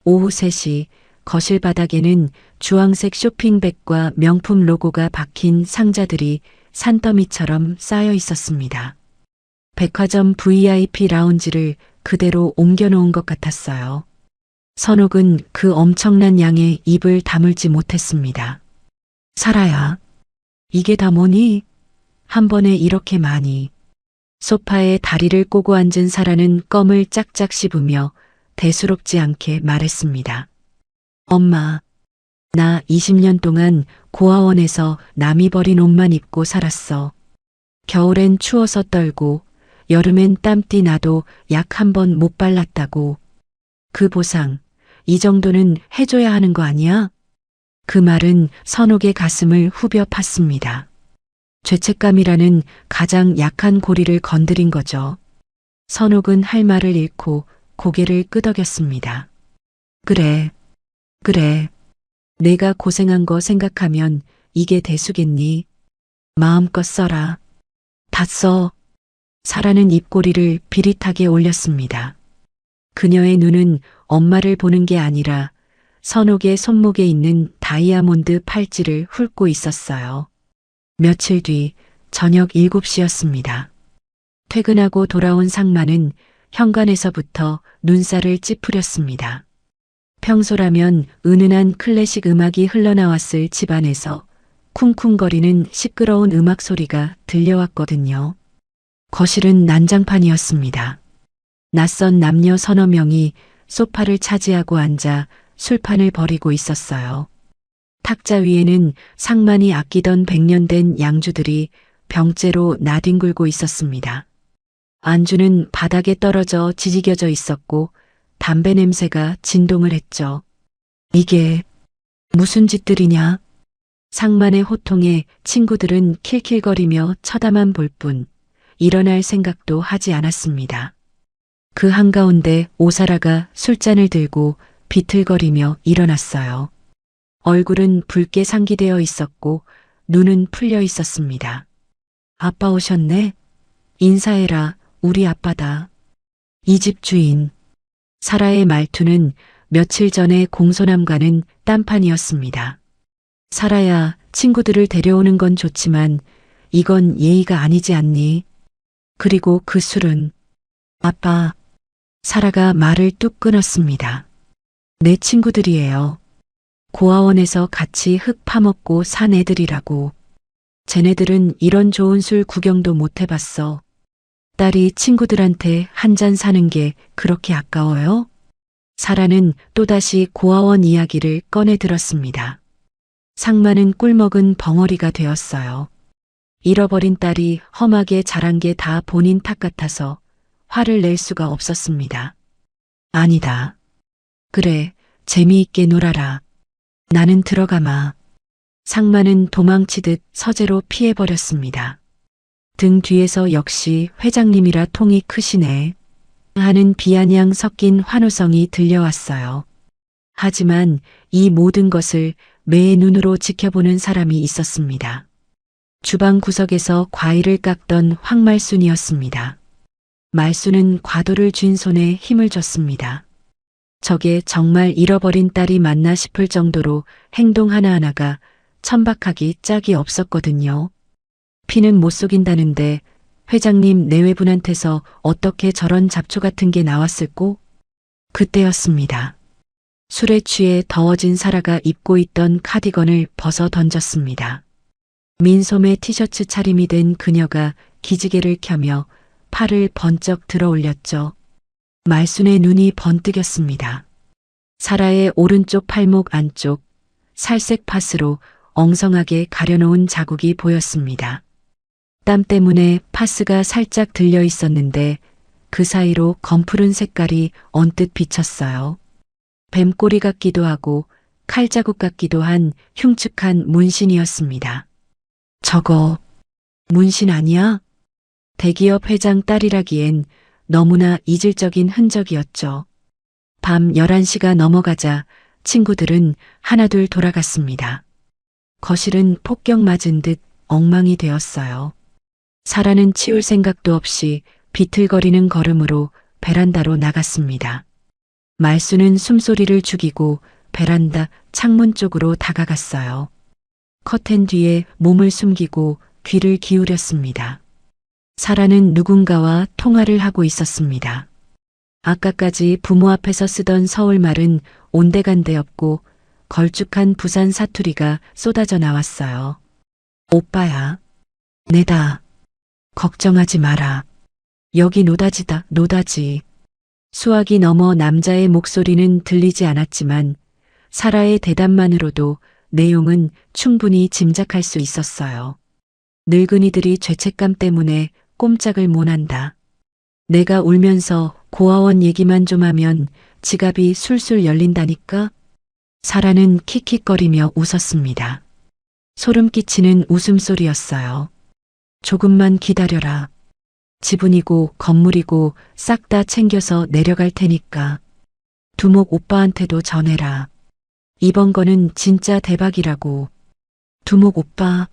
오후 3시 거실 바닥에는 주황색 쇼핑백과 명품 로고가 박힌 상자들이 산더미처럼 쌓여 있었습니다. 백화점 VIP 라운지를 그대로 옮겨놓은 것 같았어요. 선옥은 그 엄청난 양에 입을 다물지 못했습니다. 사라야, 이게 다 뭐니? 한 번에 이렇게 많이. 소파에 다리를 꼬고 앉은 사라는 껌을 짝짝 씹으며 대수롭지 않게 말했습니다. 엄마, 나 20년 동안 고아원에서 남이 버린 옷만 입고 살았어. 겨울엔 추워서 떨고 여름엔 땀띠 나도 약 한 번 못 발랐다고. 그 보상, 이 정도는 해줘야 하는 거 아니야? 그 말은 선옥의 가슴을 후벼 팠습니다. 죄책감이라는 가장 약한 고리를 건드린 거죠. 선옥은 할 말을 잃고 고개를 끄덕였습니다. 그래. 내가 고생한 거 생각하면 이게 대수겠니? 마음껏 써라. 다 써. 사라는 입꼬리를 비릿하게 올렸습니다. 그녀의 눈은 엄마를 보는 게 아니라 선옥의 손목에 있는 다이아몬드 팔찌를 훑고 있었어요. 며칠 뒤 저녁 7시였습니다. 퇴근하고 돌아온 상마는 현관에서부터 눈살을 찌푸렸습니다. 평소라면 은은한 클래식 음악이 흘러나왔을 집안에서 쿵쿵거리는 시끄러운 음악 소리가 들려왔거든요. 거실은 난장판이었습니다. 낯선 남녀 서너 명이 소파를 차지하고 앉아 술판을 벌이고 있었어요. 탁자 위에는 상만이 아끼던 100년 된 양주들이 병째로 나뒹굴고 있었습니다. 안주는 바닥에 떨어져 지지겨져 있었고 담배 냄새가 진동을 했죠. 이게 무슨 짓들이냐? 상만의 호통에 친구들은 킬킬거리며 쳐다만 볼 뿐 일어날 생각도 하지 않았습니다. 그 한가운데 오사라가 술잔을 들고 비틀거리며 일어났어요. 얼굴은 붉게 상기되어 있었고 눈은 풀려 있었습니다. 아빠 오셨네? 인사해라, 우리 아빠다. 이 집 주인. 사라의 말투는 며칠 전의 공손함과는 딴판이었습니다. 사라야, 친구들을 데려오는 건 좋지만 이건 예의가 아니지 않니? 그리고 그 술은. 아빠. 사라가 말을 뚝 끊었습니다. 내 친구들이에요. 고아원에서 같이 흙 파먹고 산 애들이라고. 쟤네들은 이런 좋은 술 구경도 못 해봤어. 딸이 친구들한테 한 잔 사는 게 그렇게 아까워요? 사라는 또다시 고아원 이야기를 꺼내 들었습니다. 상마는 꿀먹은 벙어리가 되었어요. 잃어버린 딸이 험하게 자란 게 다 본인 탓 같아서 화를 낼 수가 없었습니다. 아니다. 그래, 재미있게 놀아라. 나는 들어가마. 상마는 도망치듯 서재로 피해버렸습니다. 등 뒤에서 역시 회장님이라 통이 크시네 하는 비아냥 섞인 환호성이 들려왔어요. 하지만 이 모든 것을 매의 눈으로 지켜보는 사람이 있었습니다. 주방 구석에서 과일을 깎던 황말순이었습니다. 말순은 과도를 쥔 손에 힘을 줬습니다. 저게 정말 잃어버린 딸이 맞나 싶을 정도로 행동 하나하나가 천박하기 짝이 없었거든요. 피는 못 속인다는데 회장님 내외분한테서 어떻게 저런 잡초 같은 게 나왔을꼬? 그때였습니다. 술에 취해 더워진 사라가 입고 있던 카디건을 벗어 던졌습니다. 민소매 티셔츠 차림이 된 그녀가 기지개를 켜며 팔을 번쩍 들어 올렸죠. 말순의 눈이 번뜩였습니다. 사라의 오른쪽 팔목 안쪽 살색 팥으로 엉성하게 가려놓은 자국이 보였습니다. 땀 때문에 파스가 살짝 들려 있었는데 그 사이로 검푸른 색깔이 언뜻 비쳤어요. 뱀꼬리 같기도 하고 칼자국 같기도 한 흉측한 문신이었습니다. 저거 문신 아니야? 대기업 회장 딸이라기엔 너무나 이질적인 흔적이었죠. 밤 11시가 넘어가자 친구들은 하나둘 돌아갔습니다. 거실은 폭격 맞은 듯 엉망이 되었어요. 사라는 치울 생각도 없이 비틀거리는 걸음으로 베란다로 나갔습니다. 말수는 숨소리를 죽이고 베란다 창문 쪽으로 다가갔어요. 커튼 뒤에 몸을 숨기고 귀를 기울였습니다. 사라는 누군가와 통화를 하고 있었습니다. 아까까지 부모 앞에서 쓰던 서울말은 온데간데 없고 걸쭉한 부산 사투리가 쏟아져 나왔어요. 오빠야. 내다. 걱정하지 마라. 여기 노다지다, 노다지. 수화기 넘어 남자의 목소리는 들리지 않았지만 사라의 대답만으로도 내용은 충분히 짐작할 수 있었어요. 늙은이들이 죄책감 때문에 꼼짝을 못한다. 내가 울면서 고아원 얘기만 좀 하면 지갑이 술술 열린다니까? 사라는 킥킥거리며 웃었습니다. 소름 끼치는 웃음소리였어요. 조금만 기다려라. 지분이고 건물이고 싹 다 챙겨서 내려갈 테니까. 두목 오빠한테도 전해라. 이번 거는 진짜 대박이라고. 두목 오빠.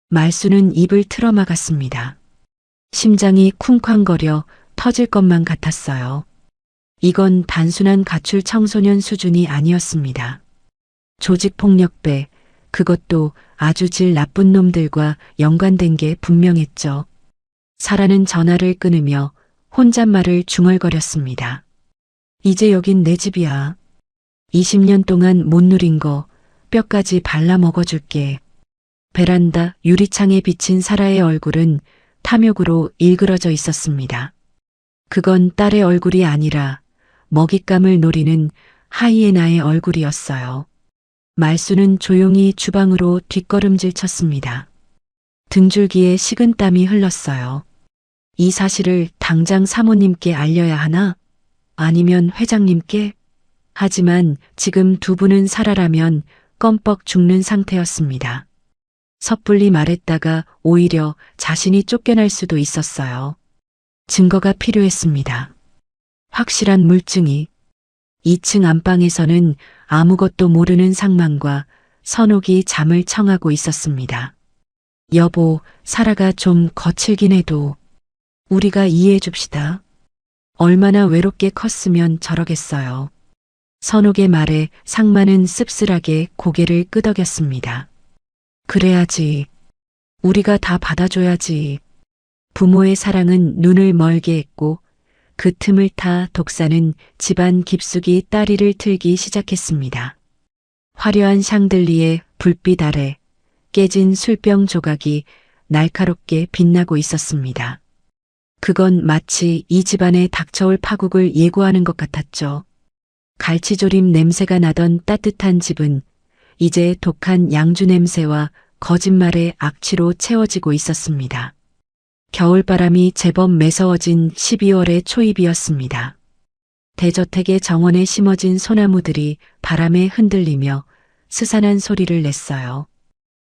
말수는 입을 틀어막았습니다. 심장이 쿵쾅거려 터질 것만 같았어요. 이건 단순한 가출 청소년 수준이 아니었습니다. 조직폭력배, 그것도 아주 질 나쁜 놈들과 연관된 게 분명했죠. 사라는 전화를 끊으며 혼잣말을 중얼거렸습니다. 이제 여긴 내 집이야. 20년 동안 못 누린 거 뼈까지 발라 먹어줄게. 베란다 유리창에 비친 사라의 얼굴은 탐욕으로 일그러져 있었습니다. 그건 딸의 얼굴이 아니라 먹잇감을 노리는 하이에나의 얼굴이었어요. 말수는 조용히 주방으로 뒷걸음질 쳤습니다. 등줄기에 식은땀이 흘렀어요. 이 사실을 당장 사모님께 알려야 하나? 아니면 회장님께? 하지만 지금 두 분은 사라라면 껌뻑 죽는 상태였습니다. 섣불리 말했다가 오히려 자신이 쫓겨날 수도 있었어요. 증거가 필요했습니다. 확실한 물증이. 2층 안방에서는 아무것도 모르는 상만과 선옥이 잠을 청하고 있었습니다. 여보, 사라가 좀 거칠긴 해도 우리가 이해해 줍시다. 얼마나 외롭게 컸으면 저러겠어요. 선옥의 말에 상만은 씁쓸하게 고개를 끄덕였습니다. 그래야지. 우리가 다 받아줘야지. 부모의 사랑은 눈을 멀게 했고 그 틈을 타 독사는 집안 깊숙이 따리를 틀기 시작했습니다. 화려한 샹들리에 불빛 아래 깨진 술병 조각이 날카롭게 빛나고 있었습니다. 그건 마치 이 집안에 닥쳐올 파국을 예고하는 것 같았죠. 갈치조림 냄새가 나던 따뜻한 집은 이제 독한 양주 냄새와 거짓말의 악취로 채워지고 있었습니다. 겨울바람이 제법 매서워진 12월의 초입이었습니다. 대저택의 정원에 심어진 소나무들이 바람에 흔들리며 스산한 소리를 냈어요.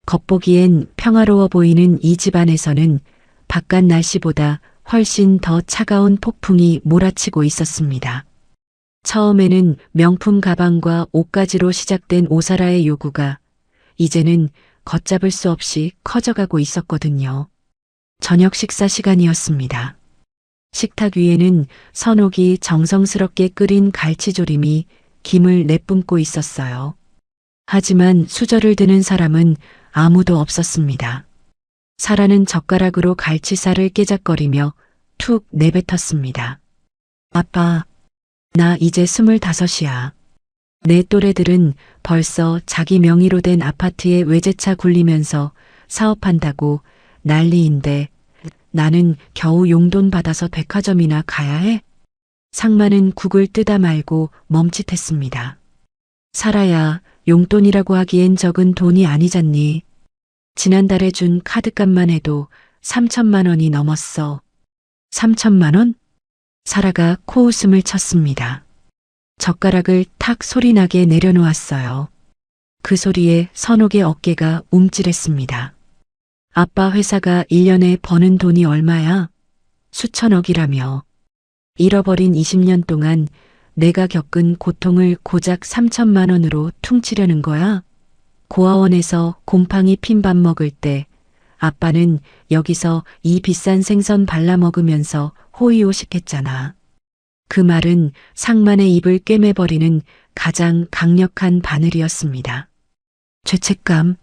겉보기엔 평화로워 보이는 이 집안에서는 바깥 날씨보다 훨씬 더 차가운 폭풍이 몰아치고 있었습니다. 처음에는 명품 가방과 옷가지로 시작된 오사라의 요구가 이제는 걷잡을 수 없이 커져가고 있었거든요. 저녁 식사 시간이었습니다. 식탁 위에는 선옥이 정성스럽게 끓인 갈치조림이 김을 내뿜고 있었어요. 하지만 수저를 드는 사람은 아무도 없었습니다. 사라는 젓가락으로 갈치살을 깨작거리며 툭 내뱉었습니다. 아빠, 나 이제 25이야. 내 또래들은 벌써 자기 명의로 된 아파트에 외제차 굴리면서 사업한다고 난리인데 나는 겨우 용돈 받아서 백화점이나 가야 해? 상마는 국을 뜨다 말고 멈칫했습니다. 사라야, 용돈이라고 하기엔 적은 돈이 아니잖니. 지난달에 준 카드값만 해도 3천만 원이 넘었어. 3천만 원? 사라가 코웃음을 쳤습니다. 젓가락을 탁 소리나게 내려놓았어요. 그 소리에 선옥의 어깨가 움찔했습니다. 아빠 회사가 1년에 버는 돈이 얼마야? 수천억이라며. 잃어버린 20년 동안 내가 겪은 고통을 고작 3천만 원으로 퉁치려는 거야? 고아원에서 곰팡이 핀밥 먹을 때 아빠는 여기서 이 비싼 생선 발라 먹으면서 호의호식했잖아. 그 말은 상만의 입을 꿰매버리는 가장 강력한 바늘이었습니다. 죄책감.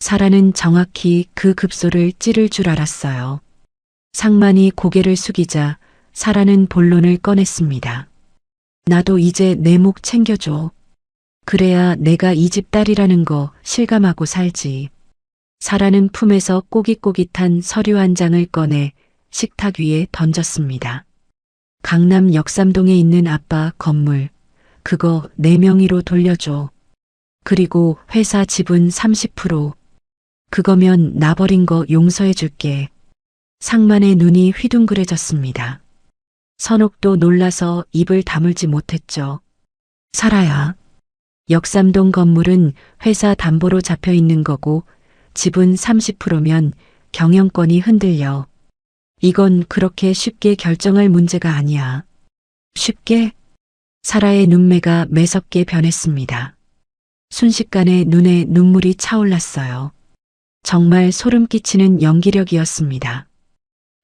사라는 정확히 그 급소를 찌를 줄 알았어요. 상만이 고개를 숙이자 사라는 본론을 꺼냈습니다. 나도 이제 내 목 챙겨줘. 그래야 내가 이 집 딸이라는 거 실감하고 살지. 사라는 품에서 꼬깃꼬깃한 서류 한 장을 꺼내 식탁 위에 던졌습니다. 강남 역삼동에 있는 아빠 건물, 그거 내 명의로 돌려줘. 그리고 회사 지분 30%. 그거면 나 버린 거 용서해 줄게. 상만의 눈이 휘둥그레졌습니다. 선옥도 놀라서 입을 다물지 못했죠. 사라야. 역삼동 건물은 회사 담보로 잡혀 있는 거고 지분 30%면 경영권이 흔들려. 이건 그렇게 쉽게 결정할 문제가 아니야. 쉽게? 사라의 눈매가 매섭게 변했습니다. 순식간에 눈에 눈물이 차올랐어요. 정말 소름 끼치는 연기력이었습니다.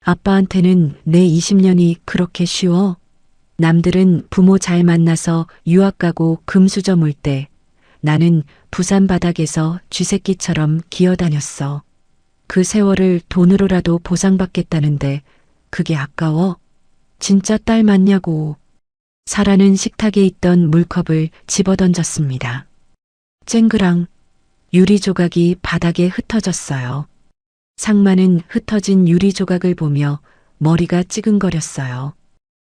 아빠한테는 내 20년이 그렇게 쉬워? 남들은 부모 잘 만나서 유학 가고 금수저 물 때 나는 부산 바닥에서 쥐새끼처럼 기어다녔어. 그 세월을 돈으로라도 보상받겠다는데 그게 아까워? 진짜 딸 맞냐고. 사라는 식탁에 있던 물컵을 집어던졌습니다. 쨍그랑 유리 조각이 바닥에 흩어졌어요. 상마는 흩어진 유리 조각을 보며 머리가 찌근거렸어요.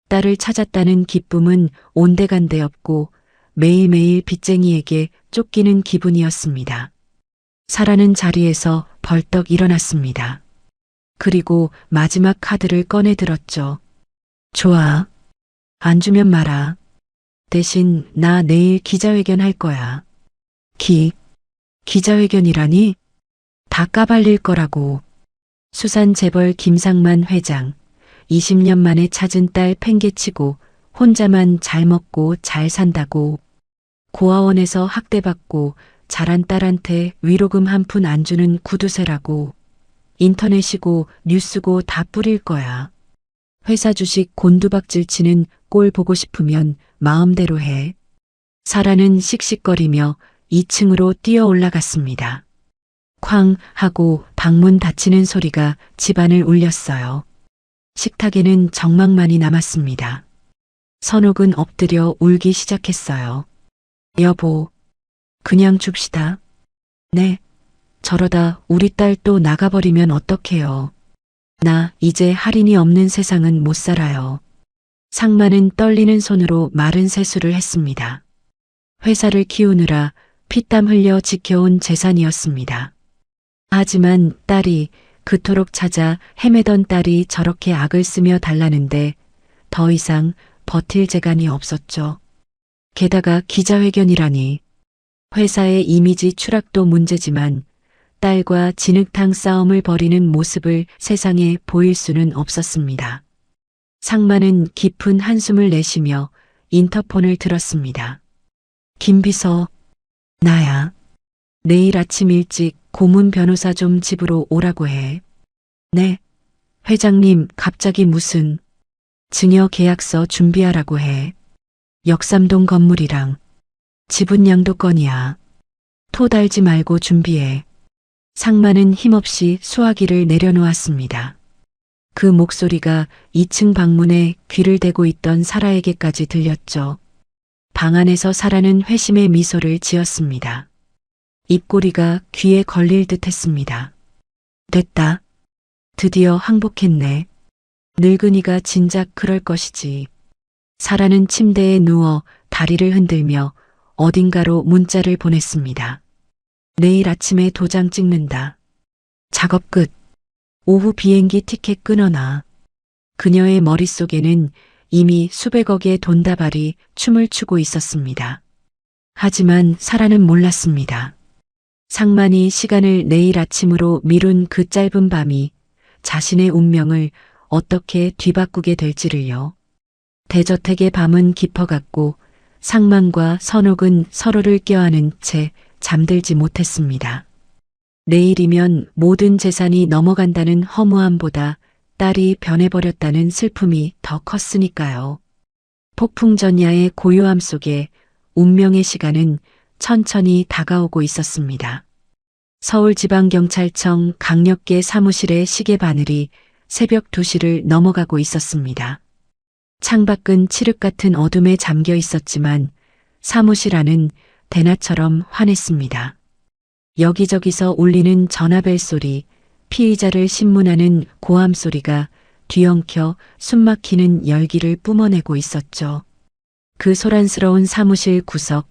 딸을 찾았다는 기쁨은 온데간데 없고 매일매일 빚쟁이에게 쫓기는 기분이었습니다. 사라는 자리에서 벌떡 일어났습니다. 그리고 마지막 카드를 꺼내 들었죠. 좋아. 안 주면 말아. 대신 나 내일 기자회견 할 거야. 기자회견이라니? 다 까발릴 거라고. 수산 재벌 김상만 회장. 20년 만에 찾은 딸 팽개치고 혼자만 잘 먹고 잘 산다고. 고아원에서 학대받고 자란 딸한테 위로금 한 푼 안 주는 구두쇠라고. 인터넷이고 뉴스고 다 뿌릴 거야. 회사 주식 곤두박질 치는 꼴 보고 싶으면 마음대로 해. 사라는 씩씩거리며 2층으로 뛰어 올라갔습니다. 쾅 하고 방문 닫히는 소리가 집안을 울렸어요. 식탁에는 정막만이 남았습니다. 선옥은 엎드려 울기 시작했어요. 여보, 그냥 줍시다. 네, 저러다 우리 딸 또 나가버리면 어떡해요. 나 이제 할인이 없는 세상은 못 살아요. 상마는 떨리는 손으로 마른 세수를 했습니다. 회사를 키우느라 피땀 흘려 지켜온 재산이었습니다. 하지만 딸이 그토록 찾아 헤매던 딸이 저렇게 악을 쓰며 달라는데 더 이상 버틸 재간이 없었죠. 게다가 기자회견이라니. 회사의 이미지 추락도 문제지만 딸과 진흙탕 싸움을 벌이는 모습을 세상에 보일 수는 없었습니다. 상만은 깊은 한숨을 내쉬며 인터폰을 들었습니다. 김비서, 나야. 내일 아침 일찍 고문 변호사 좀 집으로 오라고 해. 네. 회장님, 갑자기 무슨 증여 계약서 준비하라고 해. 역삼동 건물이랑 지분 양도건이야. 토 달지 말고 준비해. 상만은 힘없이 수화기를 내려놓았습니다. 그 목소리가 2층 방문에 귀를 대고 있던 사라에게까지 들렸죠. 방 안에서 사라는 회심의 미소를 지었습니다. 입꼬리가 귀에 걸릴 듯 했습니다. 됐다. 드디어 항복했네. 늙은이가 진작 그럴 것이지. 사라는 침대에 누워 다리를 흔들며 어딘가로 문자를 보냈습니다. 내일 아침에 도장 찍는다. 작업 끝. 오후 비행기 티켓 끊어놔. 그녀의 머릿속에는 이미 수백억의 돈다발이 춤을 추고 있었습니다. 하지만 사라는 몰랐습니다. 상만이 시간을 내일 아침으로 미룬 그 짧은 밤이 자신의 운명을 어떻게 뒤바꾸게 될지를요. 대저택의 밤은 깊어갔고 상만과 선옥은 서로를 껴안은 채 잠들지 못했습니다. 내일이면 모든 재산이 넘어간다는 허무함보다 딸이 변해버렸다는 슬픔이 더 컸으니까요. 폭풍전야의 고요함 속에 운명의 시간은 천천히 다가오고 있었습니다. 서울지방경찰청 강력계 사무실의 시계 바늘이 새벽 2시를 넘어가고 있었습니다. 창밖은 칠흑 같은 어둠에 잠겨 있었지만 사무실 안은 대낮처럼 환했습니다. 여기저기서 울리는 전화벨 소리, 피의자를 신문하는 고함 소리가 뒤엉켜 숨막히는 열기를 뿜어내고 있었죠. 그 소란스러운 사무실 구석,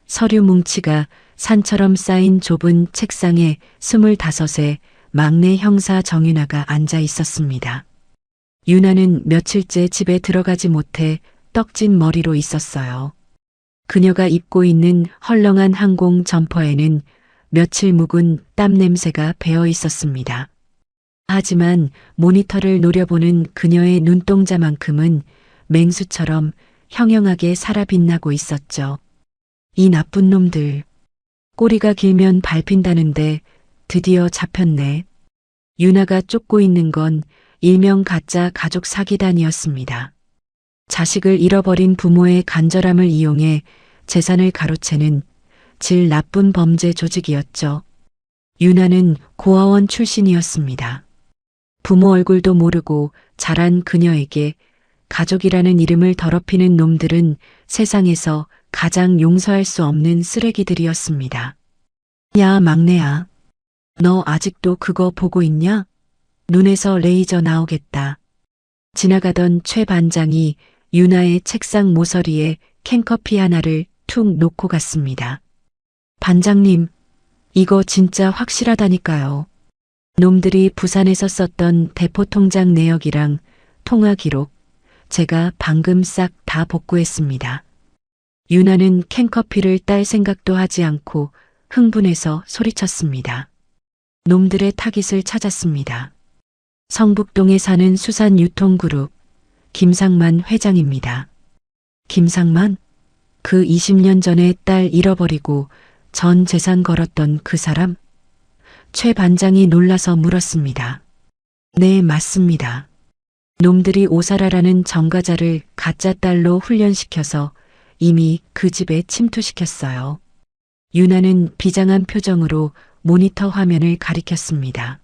서류 뭉치가 산처럼 쌓인 좁은 책상에 25의 막내 형사 정윤아가 앉아 있었습니다. 윤아는 며칠째 집에 들어가지 못해 떡진 머리로 있었어요. 그녀가 입고 있는 헐렁한 항공 점퍼에는 며칠 묵은 땀 냄새가 배어 있었습니다. 하지만 모니터를 노려보는 그녀의 눈동자만큼은 맹수처럼 형형하게 살아 빛나고 있었죠. 이 나쁜 놈들. 꼬리가 길면 밟힌다는데 드디어 잡혔네. 윤아가 쫓고 있는 건 일명 가짜 가족 사기단이었습니다. 자식을 잃어버린 부모의 간절함을 이용해 재산을 가로채는 질 나쁜 범죄 조직이었죠. 윤아는 고아원 출신이었습니다. 부모 얼굴도 모르고 자란 그녀에게 가족이라는 이름을 더럽히는 놈들은 세상에서 가장 용서할 수 없는 쓰레기들이었습니다. 야, 막내야. 너 아직도 그거 보고 있냐? 눈에서 레이저 나오겠다. 지나가던 최 반장이 윤아의 책상 모서리에 캔커피 하나를 툭 놓고 갔습니다. 반장님, 이거 진짜 확실하다니까요. 놈들이 부산에서 썼던 대포통장 내역이랑 통화 기록, 제가 방금 싹 다 복구했습니다. 윤아는 캔커피를 딸 생각도 하지 않고 흥분해서 소리쳤습니다. 놈들의 타깃을 찾았습니다. 성북동에 사는 수산유통그룹 김상만 회장입니다. 김상만? 그 20년 전에 딸 잃어버리고 전 재산 걸었던 그 사람? 최 반장이 놀라서 물었습니다. 네, 맞습니다. 놈들이 오사라라는 정가자를 가짜 딸로 훈련시켜서 이미 그 집에 침투시켰어요. 윤아는 비장한 표정으로 모니터 화면을 가리켰습니다.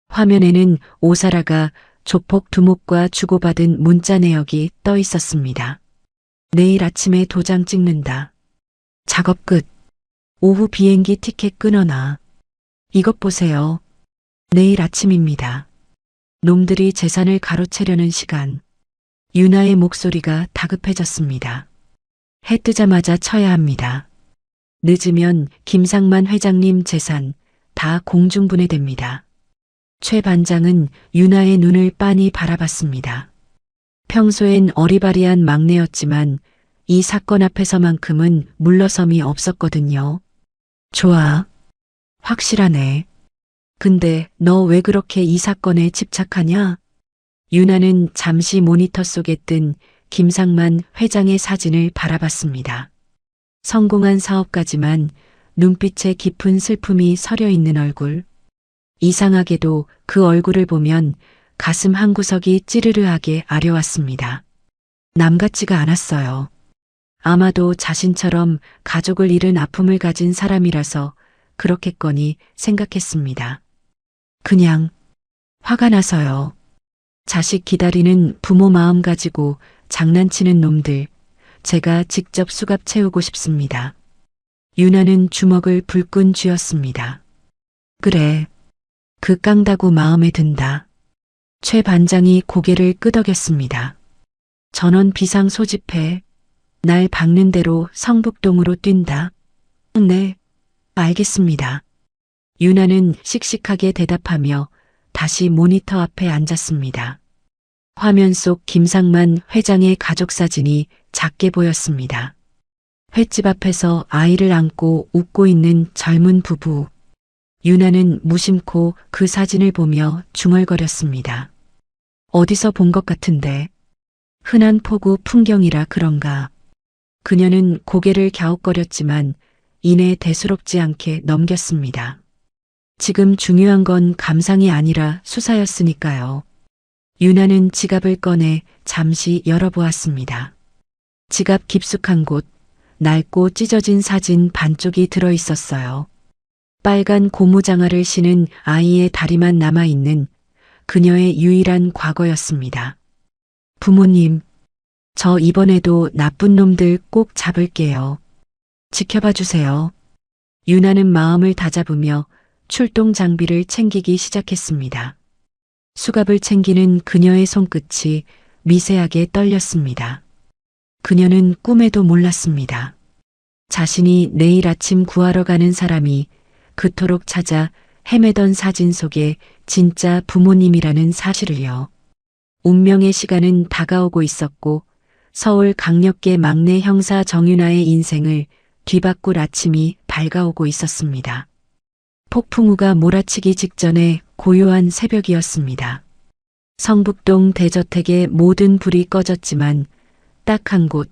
화면에는 오사라가 조폭 두목과 주고받은 문자 내역이 떠 있었습니다. 내일 아침에 도장 찍는다. 작업 끝. 오후 비행기 티켓 끊어놔. 이것 보세요. 내일 아침입니다. 놈들이 재산을 가로채려는 시간. 윤아의 목소리가 다급해졌습니다. 해 뜨자마자 쳐야 합니다. 늦으면 김상만 회장님 재산 다 다 공중분해됩니다. 최 반장은 유나의 눈을 빤히 바라봤습니다. 평소엔 어리바리한 막내였지만 이 사건 앞에서만큼은 물러섬이 없었거든요. 좋아. 확실하네. 근데 너 왜 그렇게 이 사건에 집착하냐? 유나는 잠시 모니터 속에 뜬 김상만 회장의 사진을 바라봤습니다. 성공한 사업가지만 눈빛에 깊은 슬픔이 서려 있는 얼굴. 이상하게도 그 얼굴을 보면 가슴 한구석이 찌르르하게 아려왔습니다. 남 같지가 않았어요. 아마도 자신처럼 가족을 잃은 아픔을 가진 사람이라서 그렇겠거니 생각했습니다. 그냥 화가 나서요. 자식 기다리는 부모 마음 가지고 장난치는 놈들, 제가 직접 수갑 채우고 싶습니다. 유나는 주먹을 불끈 쥐었습니다. 그래, 그 깡다구 마음에 든다. 최 반장이 고개를 끄덕였습니다. 전원 비상 소집해. 날 박는 대로 성북동으로 뛴다. 네, 알겠습니다. 유나는 씩씩하게 대답하며 다시 모니터 앞에 앉았습니다. 화면 속 김상만 회장의 가족 사진이 작게 보였습니다. 횟집 앞에서 아이를 안고 웃고 있는 젊은 부부. 유나는 무심코 그 사진을 보며 중얼거렸습니다. 어디서 본 것 같은데. 흔한 포구 풍경이라 그런가. 그녀는 고개를 갸웃거렸지만 이내 대수롭지 않게 넘겼습니다. 지금 중요한 건 감상이 아니라 수사였으니까요. 유나는 지갑을 꺼내 잠시 열어보았습니다. 지갑 깊숙한 곳, 낡고 찢어진 사진 반쪽이 들어있었어요. 빨간 고무장화를 신은 아이의 다리만 남아있는 그녀의 유일한 과거였습니다. 부모님, 저 이번에도 나쁜 놈들 꼭 잡을게요. 지켜봐 주세요. 유나는 마음을 다잡으며 출동 장비를 챙기기 시작했습니다. 수갑을 챙기는 그녀의 손끝이 미세하게 떨렸습니다. 그녀는 꿈에도 몰랐습니다. 자신이 내일 아침 구하러 가는 사람이 그토록 찾아 헤매던 사진 속에 진짜 부모님이라는 사실을요. 운명의 시간은 다가오고 있었고 서울 강력계 막내 형사 정윤아의 인생을 뒤바꿀 아침이 밝아오고 있었습니다. 폭풍우가 몰아치기 직전에 고요한 새벽이었습니다. 성북동 대저택의 모든 불이 꺼졌지만 딱 한 곳,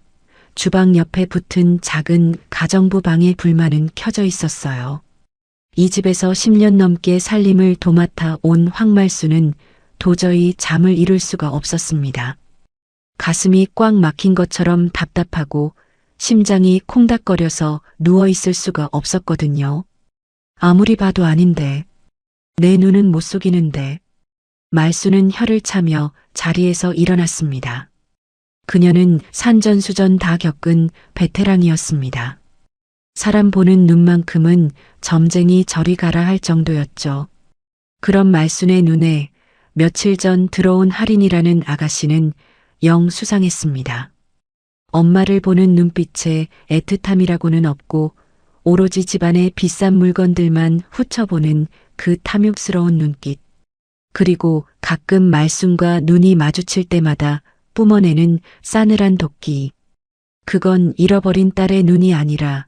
주방 옆에 붙은 작은 가정부 방의 불만은 켜져 있었어요. 이 집에서 10년 넘게 살림을 도맡아 온 황말수는 도저히 잠을 이룰 수가 없었습니다. 가슴이 꽉 막힌 것처럼 답답하고 심장이 콩닥거려서 누워있을 수가 없었거든요. 아무리 봐도 아닌데, 내 눈은 못 속이는데. 말수는 혀를 차며 자리에서 일어났습니다. 그녀는 산전수전 다 겪은 베테랑이었습니다. 사람 보는 눈만큼은 점쟁이 저리 가라 할 정도였죠. 그런 말순의 눈에 며칠 전 들어온 할인이라는 아가씨는 영 수상했습니다. 엄마를 보는 눈빛에 애틋함이라고는 없고 오로지 집안의 비싼 물건들만 훔쳐보는 그 탐욕스러운 눈빛. 그리고 가끔 말순과 눈이 마주칠 때마다 뿜어내는 싸늘한 도끼. 그건 잃어버린 딸의 눈이 아니라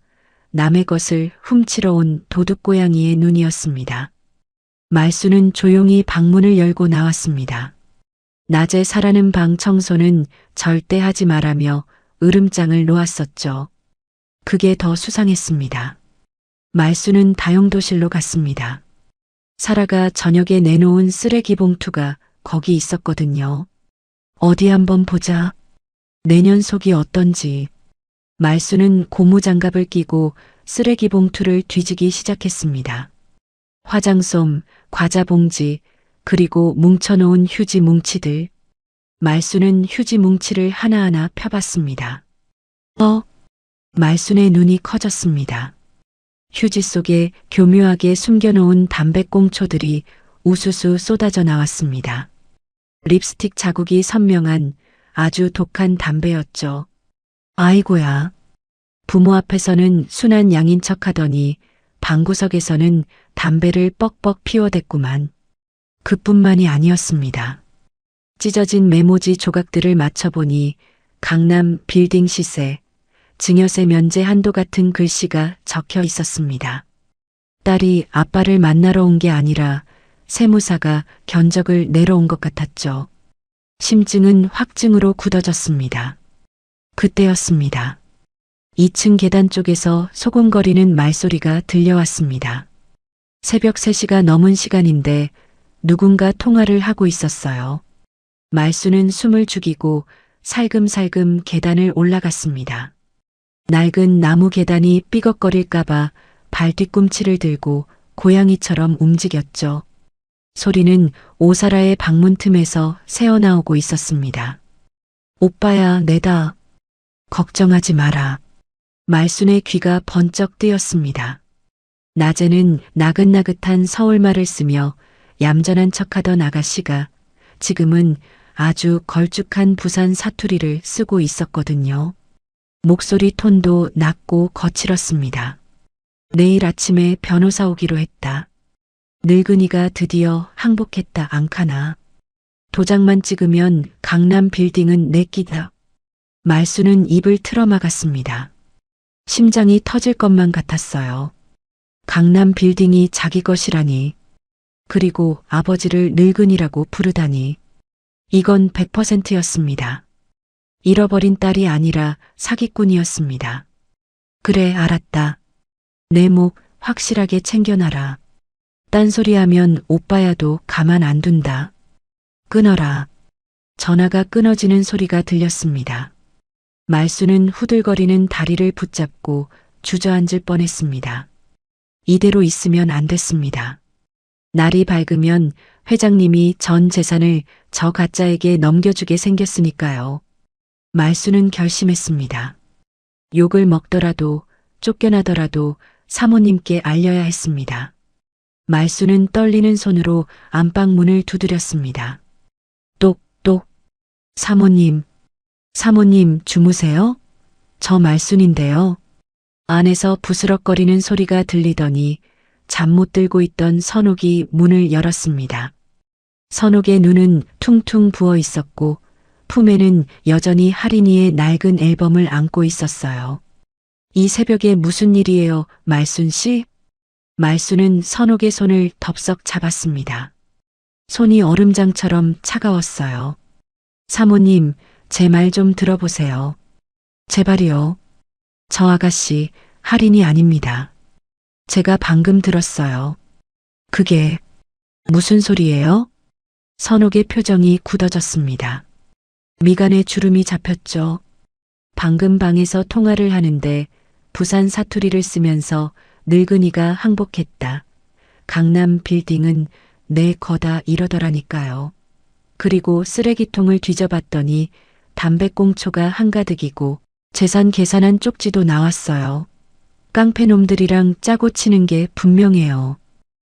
남의 것을 훔치러 온 도둑고양이의 눈이었습니다. 말순은 조용히 방문을 열고 나왔습니다. 낮에 사라는 방 청소는 절대 하지 말라며 으름장을 놓았었죠. 그게 더 수상했습니다. 말순은 다용도실로 갔습니다. 사라가 저녁에 내놓은 쓰레기 봉투가 거기 있었거든요. 어디 한번 보자. 내년 속이 어떤지. 말순은 고무장갑을 끼고 쓰레기 봉투를 뒤지기 시작했습니다. 화장솜, 과자 봉지, 그리고 뭉쳐놓은 휴지 뭉치들. 말순은 휴지 뭉치를 하나하나 펴봤습니다. 말순의 눈이 커졌습니다. 휴지 속에 교묘하게 숨겨놓은 담배꽁초들이 우수수 쏟아져 나왔습니다. 립스틱 자국이 선명한 아주 독한 담배였죠. 아이고야. 부모 앞에서는 순한 양인 척하더니 방구석에서는 담배를 뻑뻑 피워댔구만. 그뿐만이 아니었습니다. 찢어진 메모지 조각들을 맞춰보니 강남 빌딩 시세, 증여세 면제 한도 같은 글씨가 적혀 있었습니다. 딸이 아빠를 만나러 온 게 아니라 세무사가 견적을 내러 온 것 같았죠. 심증은 확증으로 굳어졌습니다. 그때였습니다. 2층 계단 쪽에서 소곤거리는 말소리가 들려왔습니다. 새벽 3시가 넘은 시간인데 누군가 통화를 하고 있었어요. 말수는 숨을 죽이고 살금살금 계단을 올라갔습니다. 낡은 나무 계단이 삐걱거릴까봐 발 뒤꿈치를 들고 고양이처럼 움직였죠. 소리는 오사라의 방문 틈에서 새어나오고 있었습니다. 오빠야, 내다. 걱정하지 마라. 말순의 귀가 번쩍 뜨였습니다. 낮에는 나긋나긋한 서울말을 쓰며 얌전한 척하던 아가씨가 지금은 아주 걸쭉한 부산 사투리를 쓰고 있었거든요. 목소리 톤도 낮고 거칠었습니다. 내일 아침에 변호사 오기로 했다. 늙은이가 드디어 항복했다 앙카나. 도장만 찍으면 강남 빌딩은 내 끼다. 말수는 입을 틀어막았습니다. 심장이 터질 것만 같았어요. 강남 빌딩이 자기 것이라니. 그리고 아버지를 늙은이라고 부르다니. 이건 100%였습니다. 잃어버린 딸이 아니라 사기꾼이었습니다. 그래, 알았다. 내 목 확실하게 챙겨놔라. 딴소리하면 오빠야도 가만 안 둔다. 끊어라. 전화가 끊어지는 소리가 들렸습니다. 말수는 후들거리는 다리를 붙잡고 주저앉을 뻔했습니다. 이대로 있으면 안 됐습니다. 날이 밝으면 회장님이 전 재산을 저 가짜에게 넘겨주게 생겼으니까요. 말수는 결심했습니다. 욕을 먹더라도 쫓겨나더라도 사모님께 알려야 했습니다. 말수는 떨리는 손으로 안방문을 두드렸습니다. 똑똑. 사모님 주무세요? 저 말순인데요. 안에서 부스럭거리는 소리가 들리더니 잠 못 들고 있던 선옥이 문을 열었습니다. 선옥의 눈은 퉁퉁 부어 있었고 품에는 여전히 할인이의 낡은 앨범을 안고 있었어요. 이 새벽에 무슨 일이에요, 말순 씨? 말순은 선옥의 손을 덥석 잡았습니다. 손이 얼음장처럼 차가웠어요. 사모님, 제 말 좀 들어보세요. 제발이요. 저 아가씨, 할인이 아닙니다. 제가 방금 들었어요. 그게 무슨 소리예요? 선옥의 표정이 굳어졌습니다. 미간에 주름이 잡혔죠. 방금 방에서 통화를 하는데 부산 사투리를 쓰면서 늙은이가 항복했다. 강남 빌딩은 내 거다 이러더라니까요. 그리고 쓰레기통을 뒤져봤더니 담배꽁초가 한가득이고 재산 계산한 쪽지도 나왔어요. 깡패놈들이랑 짜고 치는 게 분명해요.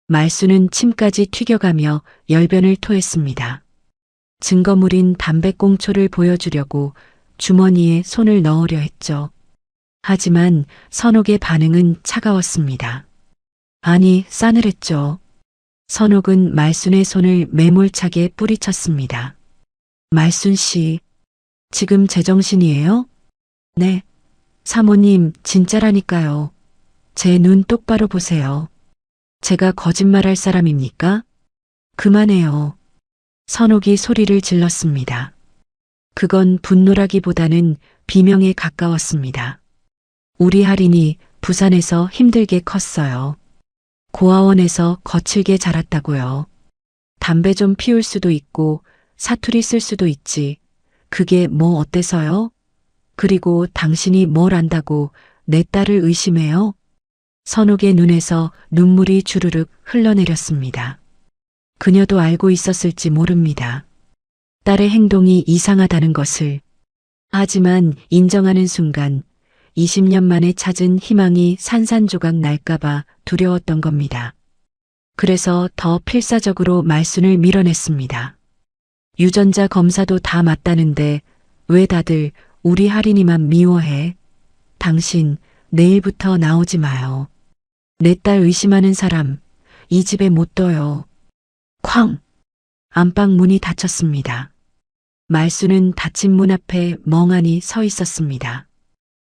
말수는 침까지 튀겨가며 열변을 토했습니다. 증거물인 담배꽁초를 보여주려고 주머니에 손을 넣으려 했죠. 하지만 선옥의 반응은 차가웠습니다. 아니, 싸늘했죠. 선옥은 말순의 손을 매몰차게 뿌리쳤습니다. 말순 씨, 지금 제정신이에요? 네. 사모님, 진짜라니까요. 제 눈 똑바로 보세요. 제가 거짓말할 사람입니까? 그만해요. 선옥이 소리를 질렀습니다. 그건 분노라기보다는 비명에 가까웠습니다. 우리 할인이 부산에서 힘들게 컸어요. 고아원에서 거칠게 자랐다고요. 담배 좀 피울 수도 있고 사투리 쓸 수도 있지. 그게 뭐 어때서요? 그리고 당신이 뭘 안다고 내 딸을 의심해요? 선옥의 눈에서 눈물이 주르륵 흘러내렸습니다. 그녀도 알고 있었을지 모릅니다. 딸의 행동이 이상하다는 것을. 하지만 인정하는 순간 20년 만에 찾은 희망이 산산조각 날까봐 두려웠던 겁니다. 그래서 더 필사적으로 말순을 밀어냈습니다. 유전자 검사도 다 맞다는데 왜 다들 우리 할인이만 미워해? 당신 내일부터 나오지 마요. 내 딸 의심하는 사람 이 집에 못 둬요. 쾅! 안방 문이 닫혔습니다. 말수는 닫힌 문 앞에 멍하니 서 있었습니다.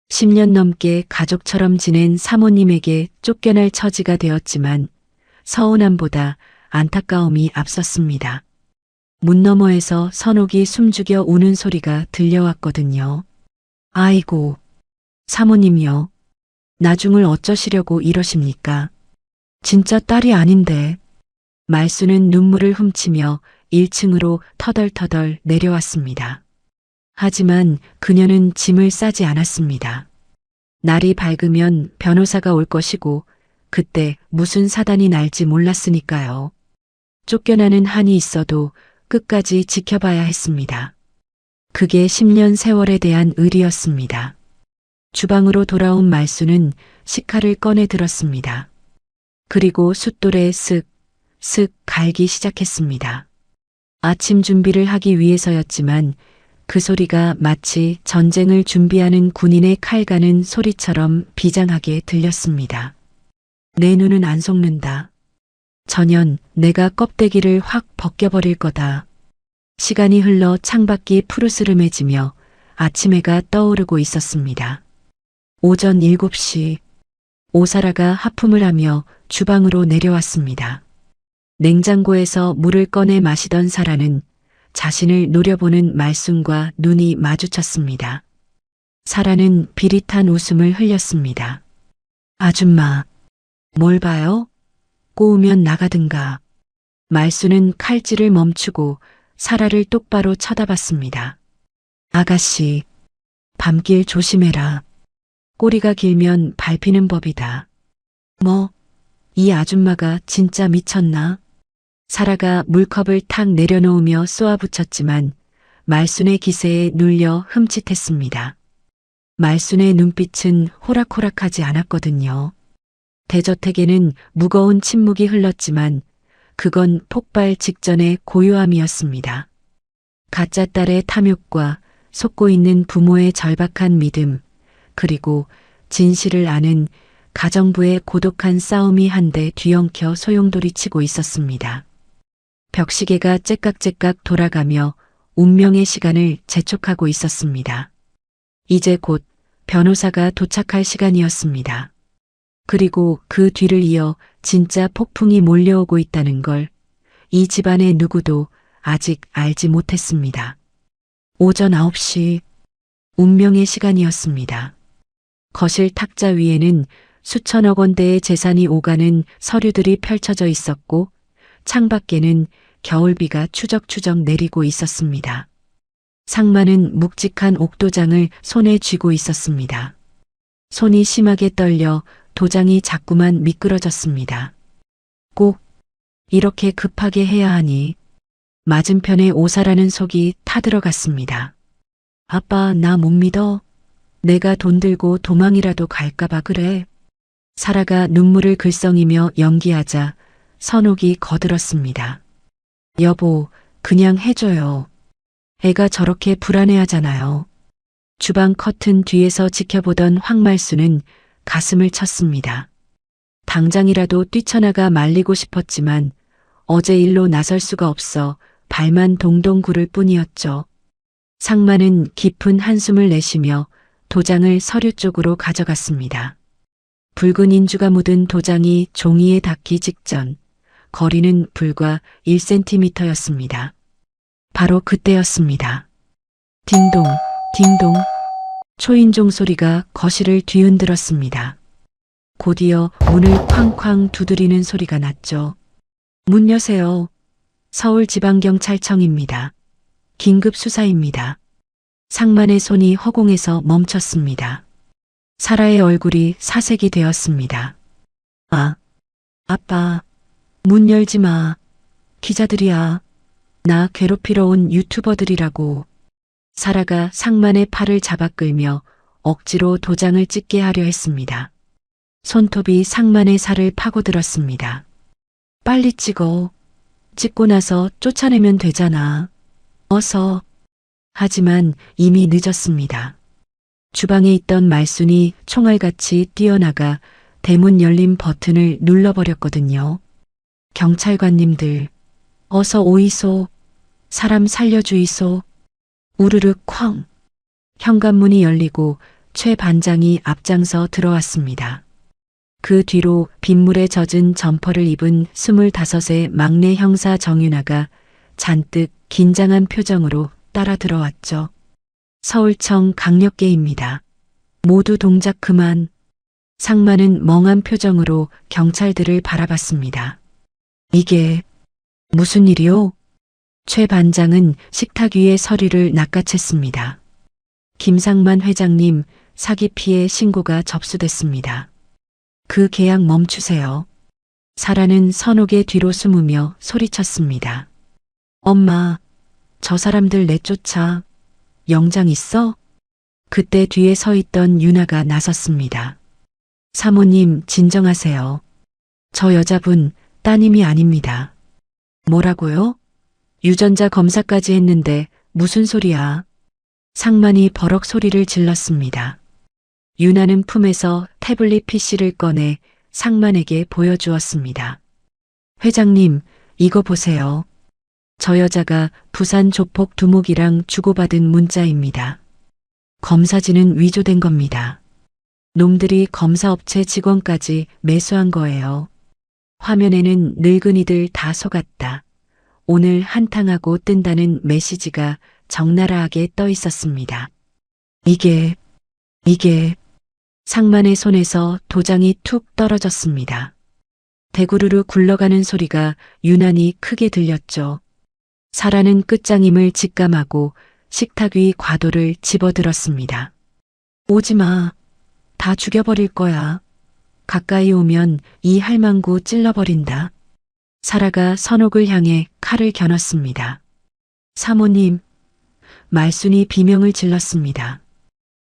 10년 넘게 가족처럼 지낸 사모님에게 쫓겨날 처지가 되었지만 서운함보다 안타까움이 앞섰습니다. 문 너머에서 선옥이 숨죽여 우는 소리가 들려왔거든요. 아이고, 사모님이요. 나중을 어쩌시려고 이러십니까? 진짜 딸이 아닌데. 말수는 눈물을 훔치며 1층으로 터덜터덜 내려왔습니다. 하지만 그녀는 짐을 싸지 않았습니다. 날이 밝으면 변호사가 올 것이고 그때 무슨 사단이 날지 몰랐으니까요. 쫓겨나는 한이 있어도 끝까지 지켜봐야 했습니다. 그게 10년 세월에 대한 의리였습니다. 주방으로 돌아온 말수는 식칼을 꺼내 들었습니다. 그리고 숫돌에 쓱 갈기 시작했습니다. 아침 준비를 하기 위해서였지만 그 소리가 마치 전쟁을 준비하는 군인의 칼 가는 소리처럼 비장하게 들렸습니다. 내 눈은 안 속는다. 전연 내가 껍데기를 확 벗겨버릴 거다. 시간이 흘러 창밖이 푸르스름해지며 아침 해가 떠오르고 있었습니다. 오전 7시 오사라가 하품을 하며 주방으로 내려왔습니다. 냉장고에서 물을 꺼내 마시던 사라는 자신을 노려보는 말순과 눈이 마주쳤습니다. 사라는 비릿한 웃음을 흘렸습니다. 아줌마, 뭘 봐요? 꼬우면 나가든가. 말순은 칼질을 멈추고 사라를 똑바로 쳐다봤습니다. 아가씨, 밤길 조심해라. 꼬리가 길면 밟히는 법이다. 뭐, 이 아줌마가 진짜 미쳤나? 사라가 물컵을 탁 내려놓으며 쏘아붙였지만 말순의 기세에 눌려 흠칫했습니다. 말순의 눈빛은 호락호락하지 않았거든요. 대저택에는 무거운 침묵이 흘렀지만 그건 폭발 직전의 고요함이었습니다. 가짜 딸의 탐욕과 속고 있는 부모의 절박한 믿음, 그리고 진실을 아는 가정부의 고독한 싸움이 한데 뒤엉켜 소용돌이치고 있었습니다. 벽시계가 째깍째깍 돌아가며 운명의 시간을 재촉하고 있었습니다. 이제 곧 변호사가 도착할 시간이었습니다. 그리고 그 뒤를 이어 진짜 폭풍이 몰려오고 있다는 걸 이 집안의 누구도 아직 알지 못했습니다. 오전 9시 운명의 시간이었습니다. 거실 탁자 위에는 수천억 원대의 재산이 오가는 서류들이 펼쳐져 있었고 창밖에는 겨울비가 추적추적 내리고 있었습니다. 상마는 묵직한 옥도장을 손에 쥐고 있었습니다. 손이 심하게 떨려 도장이 자꾸만 미끄러졌습니다. 꼭 이렇게 급하게 해야 하니. 맞은편에 오사라는 속이 타들어갔습니다. 아빠, 나 못 믿어. 내가 돈 들고 도망이라도 갈까봐 그래. 사라가 눈물을 글썽이며 연기하자 선옥이 거들었습니다. 여보, 그냥 해줘요. 애가 저렇게 불안해하잖아요. 주방 커튼 뒤에서 지켜보던 황말수는 가슴을 쳤습니다. 당장이라도 뛰쳐나가 말리고 싶었지만 어제 일로 나설 수가 없어 발만 동동 구를 뿐이었죠. 상마는 깊은 한숨을 내쉬며 도장을 서류 쪽으로 가져갔습니다. 붉은 인주가 묻은 도장이 종이에 닿기 직전 거리는 불과 1cm였습니다. 바로 그때였습니다. 딩동, 딩동. 초인종 소리가 거실을 뒤흔들었습니다. 곧이어 문을 쾅쾅 두드리는 소리가 났죠. 문 여세요. 서울지방경찰청입니다. 긴급 수사입니다. 상만의 손이 허공에서 멈췄습니다. 사라의 얼굴이 사색이 되었습니다. 아, 아빠, 문 열지 마. 기자들이야. 나 괴롭히러 온 유튜버들이라고. 사라가 상만의 팔을 잡아 끌며 억지로 도장을 찍게 하려 했습니다. 손톱이 상만의 살을 파고들었습니다. 빨리 찍어. 찍고 나서 쫓아내면 되잖아. 어서. 하지만 이미 늦었습니다. 주방에 있던 말순이 총알같이 뛰어나가 대문 열림 버튼을 눌러버렸거든요. 경찰관님들, 어서 오이소. 사람 살려주이소. 우르르 쾅. 현관문이 열리고 최 반장이 앞장서 들어왔습니다. 그 뒤로 빗물에 젖은 점퍼를 입은 25의 막내 형사 정윤아가 잔뜩 긴장한 표정으로 따라 들어왔죠. 서울청 강력계입니다. 모두 동작 그만. 상만은 멍한 표정으로 경찰들을 바라봤습니다. 이게 무슨 일이오? 최 반장은 식탁 위에 서류를 낚아챘습니다. 김상만 회장님 사기 피해 신고가 접수됐습니다. 그 계약 멈추세요. 사라는 선옥의 뒤로 숨으며 소리쳤습니다. 엄마, 저 사람들 내쫓아. 영장 있어? 그때 뒤에 서 있던 윤아가 나섰습니다. 사모님 진정하세요. 저 여자분 따님이 아닙니다. 뭐라고요? 유전자 검사까지 했는데 무슨 소리야? 상만이 버럭 소리를 질렀습니다. 윤아는 품에서 태블릿 PC를 꺼내 상만에게 보여주었습니다. 회장님, 이거 보세요. 저 여자가 부산 조폭 두목이랑 주고받은 문자입니다. 검사진은 위조된 겁니다. 놈들이 검사업체 직원까지 매수한 거예요. 화면에는 늙은이들 다 속았다. 오늘 한탕하고 뜬다는 메시지가 적나라하게 떠 있었습니다. 이게 상만의 손에서 도장이 툭 떨어졌습니다. 대구르르 굴러가는 소리가 유난히 크게 들렸죠. 사라는 끝장임을 직감하고 식탁 위 과도를 집어들었습니다. 오지마. 다 죽여버릴 거야. 가까이 오면 이 할망구 찔러버린다. 사라가 선옥을 향해 칼을 겨눴습니다. 사모님, 말순이 비명을 질렀습니다.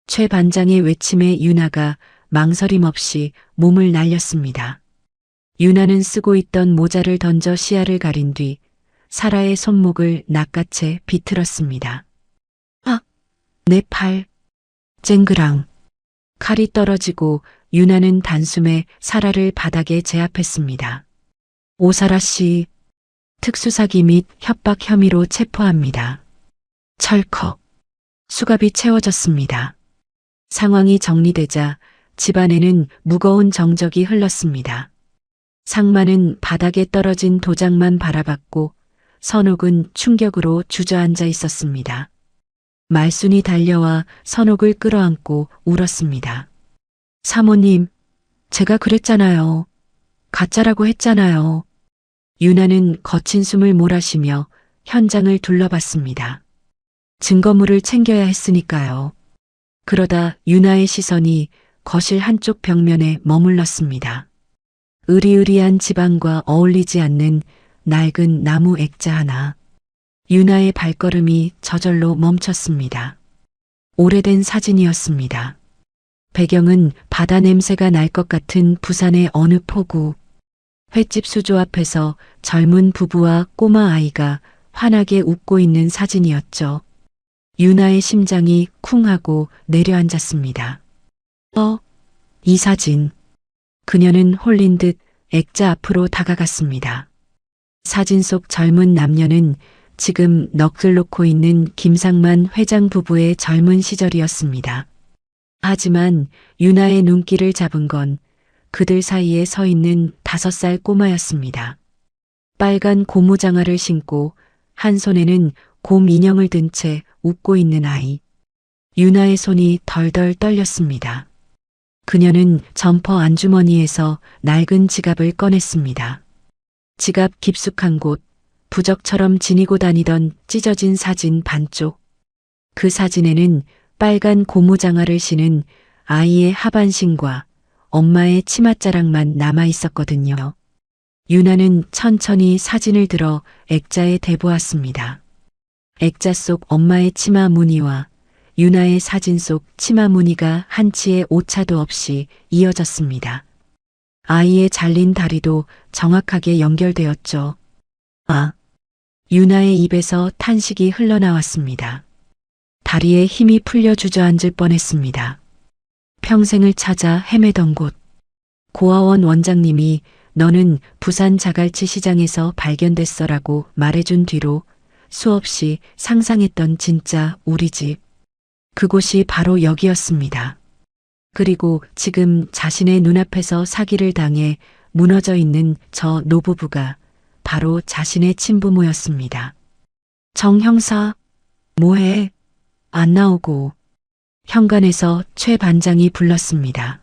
최 반장의 외침에 윤아가 망설임 없이 몸을 날렸습니다. 윤아는 쓰고 있던 모자를 던져 시야를 가린 뒤 사라의 손목을 낚아채 비틀었습니다. 아, 내 팔. 쨍그랑. 칼이 떨어지고 윤아는 단숨에 사라를 바닥에 제압했습니다. 오사라 씨, 특수사기 및 협박 혐의로 체포합니다. 철컥. 수갑이 채워졌습니다. 상황이 정리되자 집안에는 무거운 정적이 흘렀습니다. 상만은 바닥에 떨어진 도장만 바라봤고 선옥은 충격으로 주저앉아 있었습니다. 말순이 달려와 선옥을 끌어안고 울었습니다. 사모님, 제가 그랬잖아요. 가짜라고 했잖아요. 윤아는 거친 숨을 몰아쉬며 현장을 둘러봤습니다. 증거물을 챙겨야 했으니까요. 그러다 윤아의 시선이 거실 한쪽 벽면에 머물렀습니다. 으리으리한 지방과 어울리지 않는 낡은 나무 액자 하나. 윤아의 발걸음이 저절로 멈췄습니다. 오래된 사진이었습니다. 배경은 바다 냄새가 날 것 같은 부산의 어느 포구. 횟집 수조 앞에서 젊은 부부와 꼬마 아이가 환하게 웃고 있는 사진이었죠. 윤아의 심장이 쿵 하고 내려앉았습니다. 이 사진. 그녀는 홀린 듯 액자 앞으로 다가갔습니다. 사진 속 젊은 남녀는 지금 넋을 놓고 있는 김상만 회장 부부의 젊은 시절이었습니다. 하지만 윤아의 눈길을 잡은 건 그들 사이에 서 있는 5살 꼬마였습니다. 빨간 고무장화를 신고 한 손에는 곰 인형을 든 채 웃고 있는 아이. 윤아의 손이 덜덜 떨렸습니다. 그녀는 점퍼 안주머니에서 낡은 지갑을 꺼냈습니다. 지갑 깊숙한 곳, 부적처럼 지니고 다니던 찢어진 사진 반쪽. 그 사진에는 빨간 고무장화를 신은 아이의 하반신과 엄마의 치맛자락만 남아 있었거든요. 윤아는 천천히 사진을 들어 액자에 대보았습니다. 액자 속 엄마의 치마 무늬와 윤아의 사진 속 치마 무늬가 한치의 오차도 없이 이어졌습니다. 아이의 잘린 다리도 정확하게 연결되었죠. 아, 윤아의 입에서 탄식이 흘러나왔습니다. 다리에 힘이 풀려 주저앉을 뻔했습니다. 평생을 찾아 헤매던 곳. 고아원 원장님이 너는 부산 자갈치 시장에서 발견됐어라고 말해준 뒤로 수없이 상상했던 진짜 우리 집. 그곳이 바로 여기였습니다. 그리고 지금 자신의 눈앞에서 사기를 당해 무너져 있는 저 노부부가 바로 자신의 친부모였습니다. 정 형사, 뭐해? 안 나오고. 현관에서 최 반장이 불렀습니다.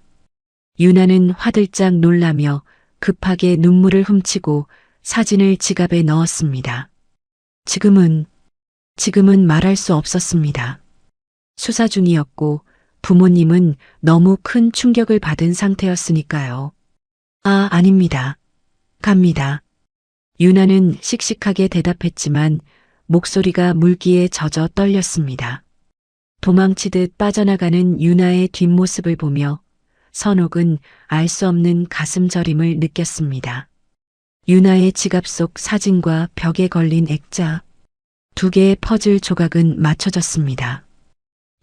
유나는 화들짝 놀라며 급하게 눈물을 훔치고 사진을 지갑에 넣었습니다. 지금은 말할 수 없었습니다. 수사 중이었고 부모님은 너무 큰 충격을 받은 상태였으니까요. 아, 아닙니다. 갑니다. 유나는 씩씩하게 대답했지만 목소리가 물기에 젖어 떨렸습니다. 도망치듯 빠져나가는 유나의 뒷모습을 보며 선옥은 알 수 없는 가슴 저림을 느꼈습니다. 유나의 지갑 속 사진과 벽에 걸린 액자, 2개의 퍼즐 조각은 맞춰졌습니다.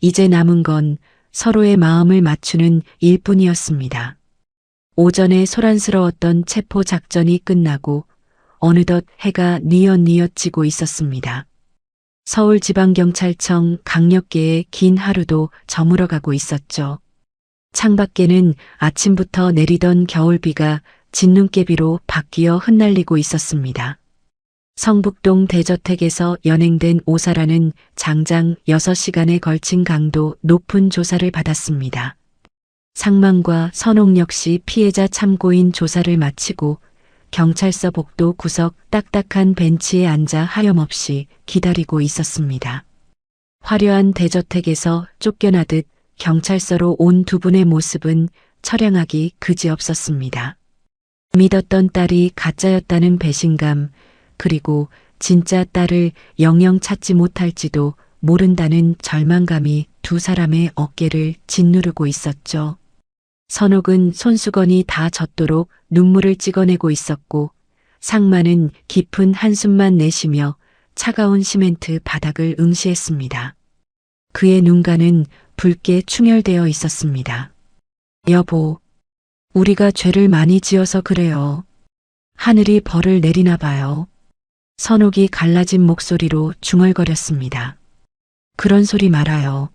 이제 남은 건 서로의 마음을 맞추는 일뿐이었습니다. 오전에 소란스러웠던 체포 작전이 끝나고 어느덧 해가 뉘엿뉘엿 지고 있었습니다. 서울지방경찰청 강력계의 긴 하루도 저물어가고 있었죠. 창밖에는 아침부터 내리던 겨울비가 진눈깨비로 바뀌어 흩날리고 있었습니다. 성북동 대저택에서 연행된 오사라는 장장 6시간에 걸친 강도 높은 조사를 받았습니다. 상만과 선옥 역시 피해자 참고인 조사를 마치고 경찰서 복도 구석 딱딱한 벤치에 앉아 하염없이 기다리고 있었습니다. 화려한 대저택에서 쫓겨나듯 경찰서로 온 2분의 모습은 처량하기 그지없었습니다. 믿었던 딸이 가짜였다는 배신감, 그리고 진짜 딸을 영영 찾지 못할지도 모른다는 절망감이 2 사람의 어깨를 짓누르고 있었죠. 선옥은 손수건이 다 젖도록 눈물을 찍어내고 있었고 상만은 깊은 한숨만 내쉬며 차가운 시멘트 바닥을 응시했습니다. 그의 눈가는 붉게 충혈되어 있었습니다. 여보, 우리가 죄를 많이 지어서 그래요. 하늘이 벌을 내리나 봐요. 선옥이 갈라진 목소리로 중얼거렸습니다. 그런 소리 말아요.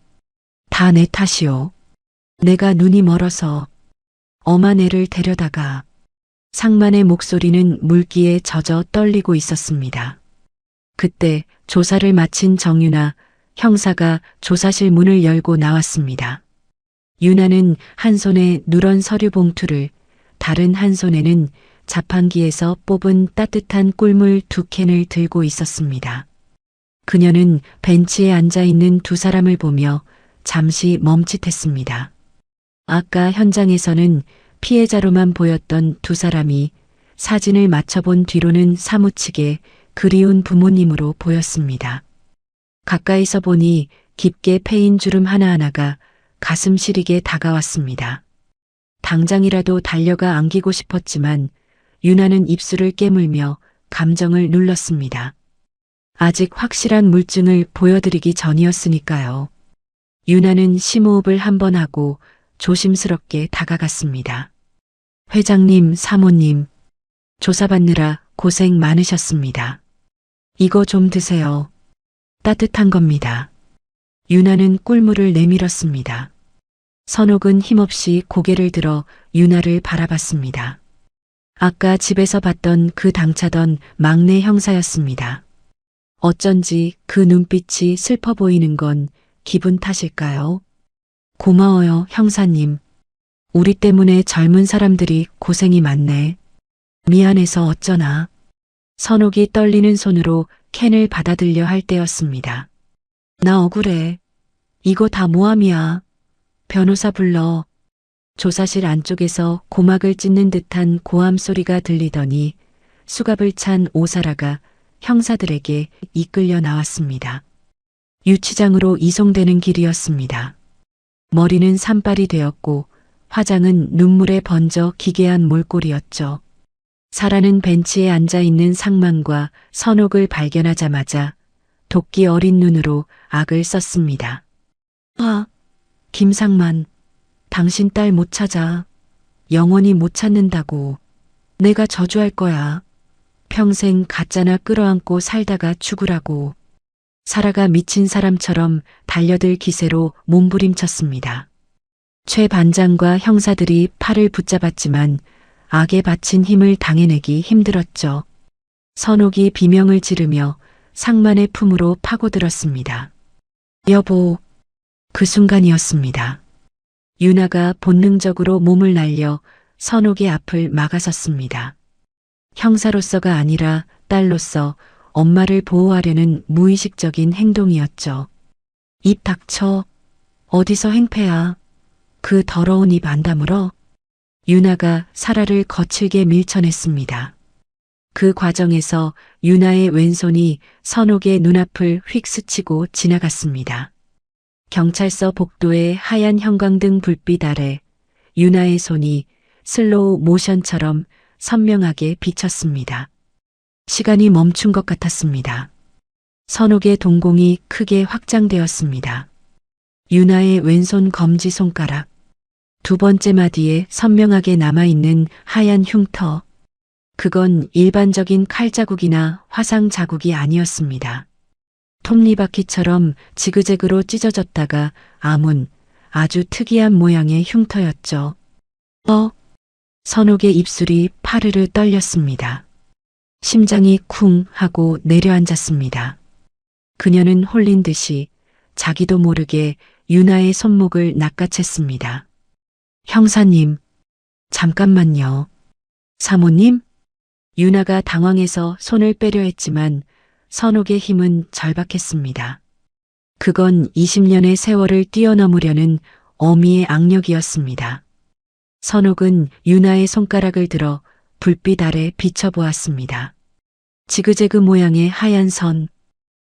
다 내 탓이요. 내가 눈이 멀어서 엄한 애를 데려다가. 상만의 목소리는 물기에 젖어 떨리고 있었습니다. 그때 조사를 마친 정유나 형사가 조사실 문을 열고 나왔습니다. 유나는 한 손에 누런 서류 봉투를, 다른 한 손에는 자판기에서 뽑은 따뜻한 꿀물 2캔을 들고 있었습니다. 그녀는 벤치에 앉아 있는 2 사람을 보며 잠시 멈칫했습니다. 아까 현장에서는 피해자로만 보였던 2 사람이 사진을 맞춰본 뒤로는 사무치게 그리운 부모님으로 보였습니다. 가까이서 보니 깊게 패인 주름 하나하나가 가슴 시리게 다가왔습니다. 당장이라도 달려가 안기고 싶었지만 유나는 입술을 깨물며 감정을 눌렀습니다. 아직 확실한 물증을 보여드리기 전이었으니까요. 유나는 심호흡을 한 번 하고 조심스럽게 다가갔습니다. 회장님, 사모님, 조사받느라 고생 많으셨습니다. 이거 좀 드세요. 따뜻한 겁니다. 유나는 꿀물을 내밀었습니다. 선옥은 힘없이 고개를 들어 유나를 바라봤습니다. 아까 집에서 봤던 그 당차던 막내 형사였습니다. 어쩐지 그 눈빛이 슬퍼 보이는 건 기분 탓일까요? 고마워요, 형사님. 우리 때문에 젊은 사람들이 고생이 많네. 미안해서 어쩌나. 선옥이 떨리는 손으로 캔을 받아들려 할 때였습니다. 나 억울해. 이거 다 모함이야. 변호사 불러. 조사실 안쪽에서 고막을 찢는 듯한 고함 소리가 들리더니 수갑을 찬 오사라가 형사들에게 이끌려 나왔습니다. 유치장으로 이송되는 길이었습니다. 머리는 산발이 되었고 화장은 눈물에 번져 기괴한 몰골이었죠. 사라는 벤치에 앉아있는 상만과 선옥을 발견하자마자 도끼 어린 눈으로 악을 썼습니다. 아, 김상만, 당신 딸 못 찾아. 영원히 못 찾는다고. 내가 저주할 거야. 평생 가짜나 끌어안고 살다가 죽으라고. 사라가 미친 사람처럼 달려들 기세로 몸부림쳤습니다. 최 반장과 형사들이 팔을 붙잡았지만 악에 바친 힘을 당해내기 힘들었죠. 선옥이 비명을 지르며 상만의 품으로 파고들었습니다. 여보, 그 순간이었습니다. 유나가 본능적으로 몸을 날려 선옥의 앞을 막아섰습니다. 형사로서가 아니라 딸로서 엄마를 보호하려는 무의식적인 행동이었죠. 입 닥쳐. 어디서 행패야. 그 더러운 입 안 다물어. 유나가 사라를 거칠게 밀쳐냈습니다. 그 과정에서 유나의 왼손이 선옥의 눈앞을 휙 스치고 지나갔습니다. 경찰서 복도의 하얀 형광등 불빛 아래 유나의 손이 슬로우 모션처럼 선명하게 비쳤습니다. 시간이 멈춘 것 같았습니다. 선옥의 동공이 크게 확장되었습니다. 유나의 왼손 검지 손가락, 두 번째 마디에 선명하게 남아있는 하얀 흉터. 그건 일반적인 칼자국이나 화상 자국이 아니었습니다. 톱니바퀴처럼 지그재그로 찢어졌다가 아문, 아주 특이한 모양의 흉터였죠. 선옥의 입술이 파르르 떨렸습니다. 심장이 쿵 하고 내려앉았습니다. 그녀는 홀린 듯이 자기도 모르게 유나의 손목을 낚아챘습니다. 형사님, 잠깐만요. 사모님? 유나가 당황해서 손을 빼려 했지만 선옥의 힘은 절박했습니다. 그건 20년의 세월을 뛰어넘으려는 어미의 악력이었습니다. 선옥은 유나의 손가락을 들어 불빛 아래 비춰보았습니다. 지그재그 모양의 하얀 선.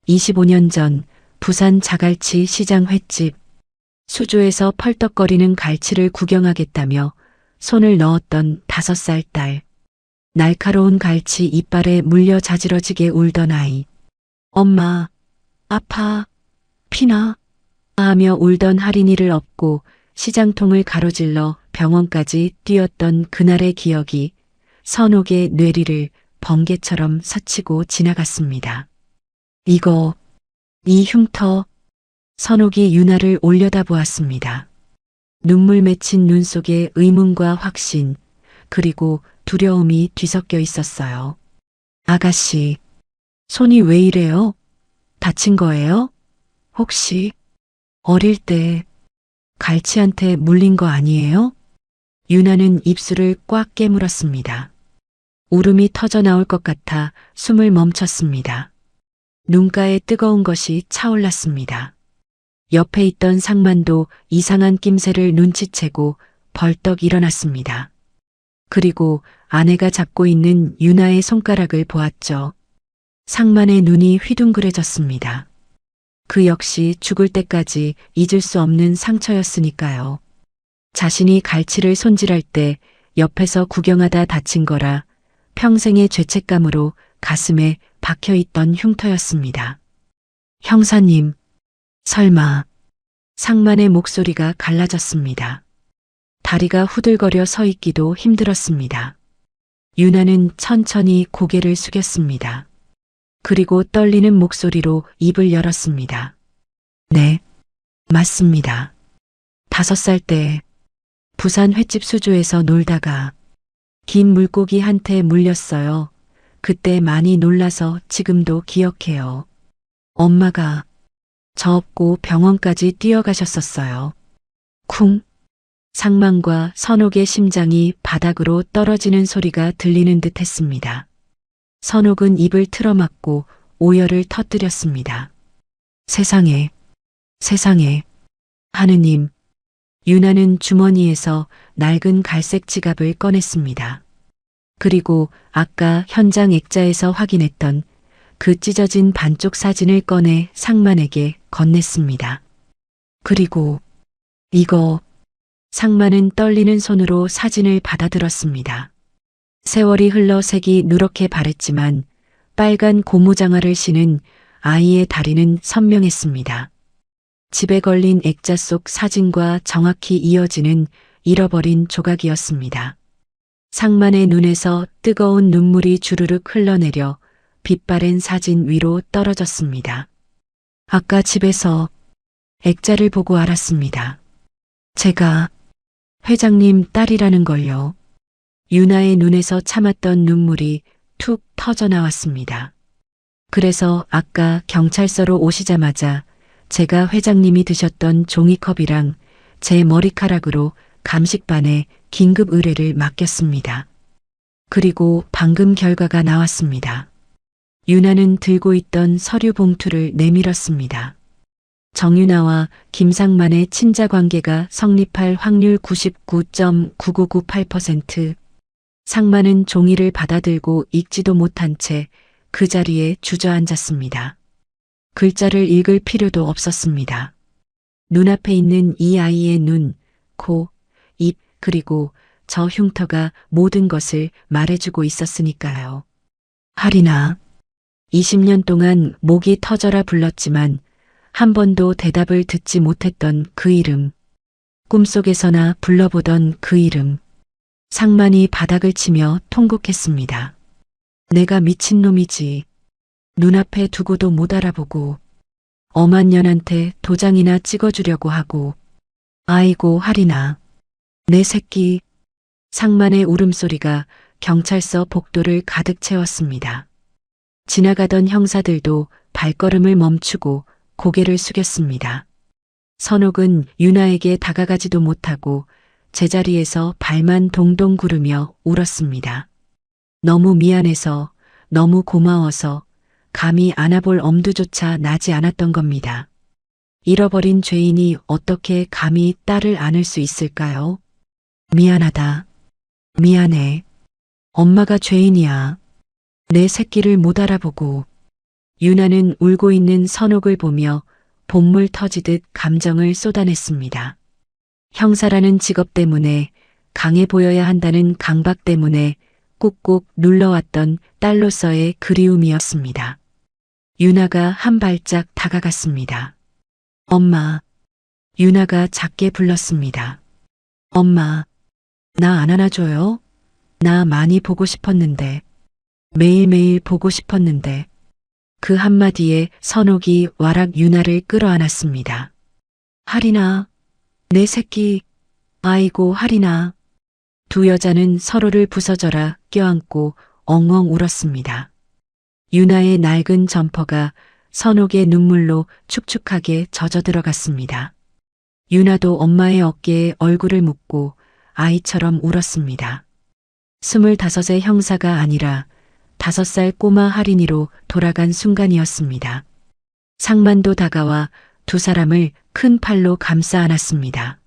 25년 전 부산 자갈치 시장 횟집. 수조에서 펄떡거리는 갈치를 구경하겠다며 손을 넣었던 5살 딸. 날카로운 갈치 이빨에 물려 자지러지게 울던 아이. 엄마, 아파, 피나 하며 울던 할인이를 업고 시장통을 가로질러 병원까지 뛰었던 그날의 기억이 선옥의 뇌리를 번개처럼 스치고 지나갔습니다. 이 흉터. 선옥이 유나를 올려다보았습니다. 눈물 맺힌 눈 속에 의문과 확신, 그리고 두려움이 뒤섞여 있었어요. 아가씨, 손이 왜 이래요? 다친 거예요? 혹시 어릴 때 갈치한테 물린 거 아니에요? 유나는 입술을 꽉 깨물었습니다. 울음이 터져 나올 것 같아 숨을 멈췄습니다. 눈가에 뜨거운 것이 차올랐습니다. 옆에 있던 상만도 이상한 낌새를 눈치채고 벌떡 일어났습니다. 그리고 아내가 잡고 있는 유나의 손가락을 보았죠. 상만의 눈이 휘둥그레졌습니다. 그 역시 죽을 때까지 잊을 수 없는 상처였으니까요. 자신이 갈치를 손질할 때 옆에서 구경하다 다친 거라 평생의 죄책감으로 가슴에 박혀있던 흉터였습니다. 형사님, 설마. 상만의 목소리가 갈라졌습니다. 다리가 후들거려 서 있기도 힘들었습니다. 유나는 천천히 고개를 숙였습니다. 그리고 떨리는 목소리로 입을 열었습니다. 네, 맞습니다. 5살 때 부산 횟집 수조에서 놀다가 긴 물고기 한테 물렸어요. 그때 많이 놀라서 지금도 기억해요. 엄마가 저 업고 병원까지 뛰어가셨었어요. 쿵. 상만과 선옥의 심장이 바닥으로 떨어지는 소리가 들리는 듯 했습니다. 선옥은 입을 틀어막고 오열을 터뜨렸습니다. 세상에, 세상에. 하느님. 유나는 주머니에서 낡은 갈색 지갑을 꺼냈습니다. 그리고 아까 현장 액자에서 확인했던 그 찢어진 반쪽 사진을 꺼내 상만에게 건넸습니다. 그리고 이거. 상만은 떨리는 손으로 사진을 받아들었습니다. 세월이 흘러 색이 누렇게 바랬지만 빨간 고무장화를 신은 아이의 다리는 선명했습니다. 집에 걸린 액자 속 사진과 정확히 이어지는 잃어버린 조각이었습니다. 상만의 눈에서 뜨거운 눈물이 주르륵 흘러내려 빛바랜 사진 위로 떨어졌습니다. 아까 집에서 액자를 보고 알았습니다. 제가 회장님 딸이라는 걸요. 유나의 눈에서 참았던 눈물이 툭 터져 나왔습니다. 그래서 아까 경찰서로 오시자마자 제가 회장님이 드셨던 종이컵이랑 제 머리카락으로 감식반에 긴급 의뢰를 맡겼습니다. 그리고 방금 결과가 나왔습니다. 유나는 들고 있던 서류 봉투를 내밀었습니다. 정유나와 김상만의 친자 관계가 성립할 확률 99.9998%. 상만은 종이를 받아들고 읽지도 못한 채 그 자리에 주저앉았습니다. 글자를 읽을 필요도 없었습니다. 눈앞에 있는 이 아이의 눈, 코, 입, 그리고 저 흉터가 모든 것을 말해주고 있었으니까요. 하리나, 20년 동안 목이 터져라 불렀지만 한 번도 대답을 듣지 못했던 그 이름, 꿈속에서나 불러보던 그 이름. 상만이 바닥을 치며 통곡했습니다. 내가 미친놈이지. 눈앞에 두고도 못 알아보고 엄한 년한테 도장이나 찍어주려고 하고. 아이고 하리나. 내 새끼. 상만의 울음소리가 경찰서 복도를 가득 채웠습니다. 지나가던 형사들도 발걸음을 멈추고 고개를 숙였습니다. 선옥은 유나에게 다가가지도 못하고 제자리에서 발만 동동 구르며 울었습니다. 너무 미안해서, 너무 고마워서 감히 안아볼 엄두조차 나지 않았던 겁니다. 잃어버린 죄인이 어떻게 감히 딸을 안을 수 있을까요? 미안하다. 미안해. 엄마가 죄인이야. 내 새끼를 못 알아보고. 유나는 울고 있는 선옥을 보며 본물 터지듯 감정을 쏟아냈습니다. 형사라는 직업 때문에, 강해 보여야 한다는 강박 때문에 꾹꾹 눌러왔던 딸로서의 그리움이었습니다. 유나가 한 발짝 다가갔습니다. 엄마. 유나가 작게 불렀습니다. 엄마, 나 안 안아줘요? 나 많이 보고 싶었는데. 매일매일 보고 싶었는데. 그 한마디에 선옥이 와락 유나를 끌어안았습니다. 하리나, 내 새끼. 아이고 하리나. 두 여자는 서로를 부서져라 껴안고 엉엉 울었습니다. 유나의 낡은 점퍼가 선옥의 눈물로 축축하게 젖어 들어갔습니다. 유나도 엄마의 어깨에 얼굴을 묻고 아이처럼 울었습니다. 25의 형사가 아니라 5살 꼬마 할인이로 돌아간 순간이었습니다. 상만도 다가와 두 사람을 큰 팔로 감싸 안았습니다.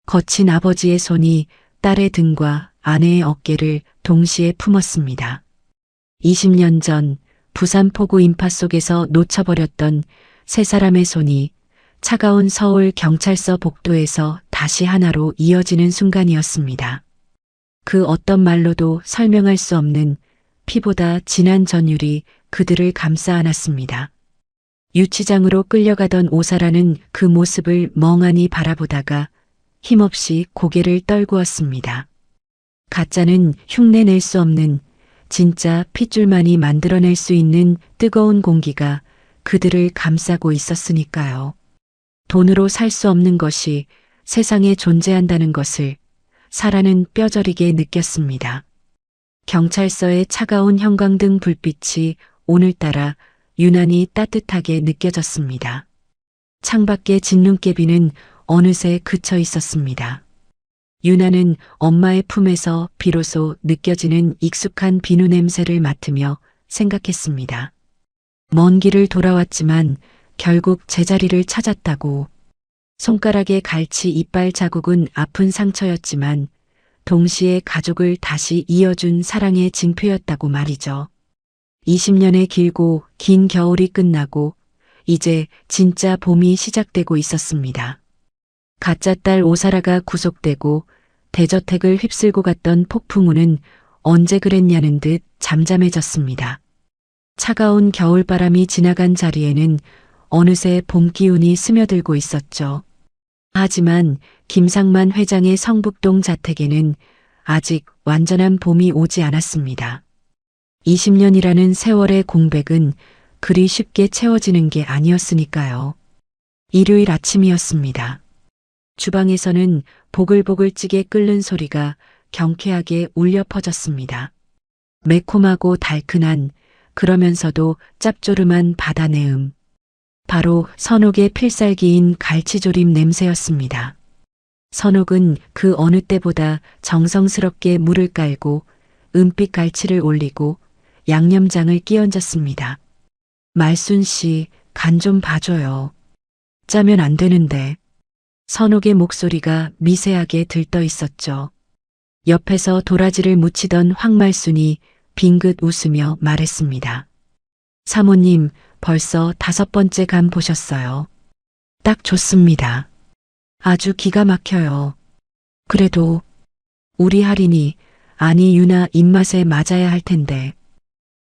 거친 아버지의 손이 딸의 등과 아내의 어깨를 동시에 품었습니다. 20년 전 부산 폭우 인파 속에서 놓쳐버렸던 세 사람의 손이 차가운 서울 경찰서 복도에서 다시 하나로 이어지는 순간이었습니다. 그 어떤 말로도 설명할 수 없는 피보다 진한 전율이 그들을 감싸 안았습니다. 유치장으로 끌려가던 오사라는 그 모습을 멍하니 바라보다가 힘없이 고개를 떨구었습니다. 가짜는 흉내낼 수 없는 진짜 핏줄만이 만들어낼 수 있는 뜨거운 공기가 그들을 감싸고 있었으니까요. 돈으로 살 수 없는 것이 세상에 존재한다는 것을 사라는 뼈저리게 느꼈습니다. 경찰서의 차가운 형광등 불빛이 오늘따라 유난히 따뜻하게 느껴졌습니다. 창밖의 진눈깨비는 어느새 그쳐 있었습니다. 유나는 엄마의 품에서 비로소 느껴지는 익숙한 비누 냄새를 맡으며 생각했습니다. 먼 길을 돌아왔지만 결국 제자리를 찾았다고. 손가락에 갈치 이빨 자국은 아픈 상처였지만 동시에 가족을 다시 이어준 사랑의 징표였다고 말이죠. 20년의 길고 긴 겨울이 끝나고 이제 진짜 봄이 시작되고 있었습니다. 가짜 딸 오사라가 구속되고 대저택을 휩쓸고 갔던 폭풍우는 언제 그랬냐는 듯 잠잠해졌습니다. 차가운 겨울바람이 지나간 자리에는 어느새 봄 기운이 스며들고 있었죠. 하지만 김상만 회장의 성북동 자택에는 아직 완전한 봄이 오지 않았습니다. 20년이라는 세월의 공백은 그리 쉽게 채워지는 게 아니었으니까요. 일요일 아침이었습니다. 주방에서는 보글보글 찌개 끓는 소리가 경쾌하게 울려 퍼졌습니다. 매콤하고 달큰한, 그러면서도 짭조름한 바다 내음. 바로 선옥의 필살기인 갈치조림 냄새였습니다. 선옥은 그 어느 때보다 정성스럽게 물을 깔고 은빛 갈치를 올리고 양념장을 끼얹었습니다. 말순 씨, 간 좀 봐줘요. 짜면 안 되는데. 선옥의 목소리가 미세하게 들떠 있었죠. 옆에서 도라지를 묻히던 황말순이 빙긋 웃으며 말했습니다. 사모님, 벌써 5번째 간 보셨어요. 딱 좋습니다. 아주 기가 막혀요. 그래도 우리 할인이, 아니 유나 입맛에 맞아야 할 텐데.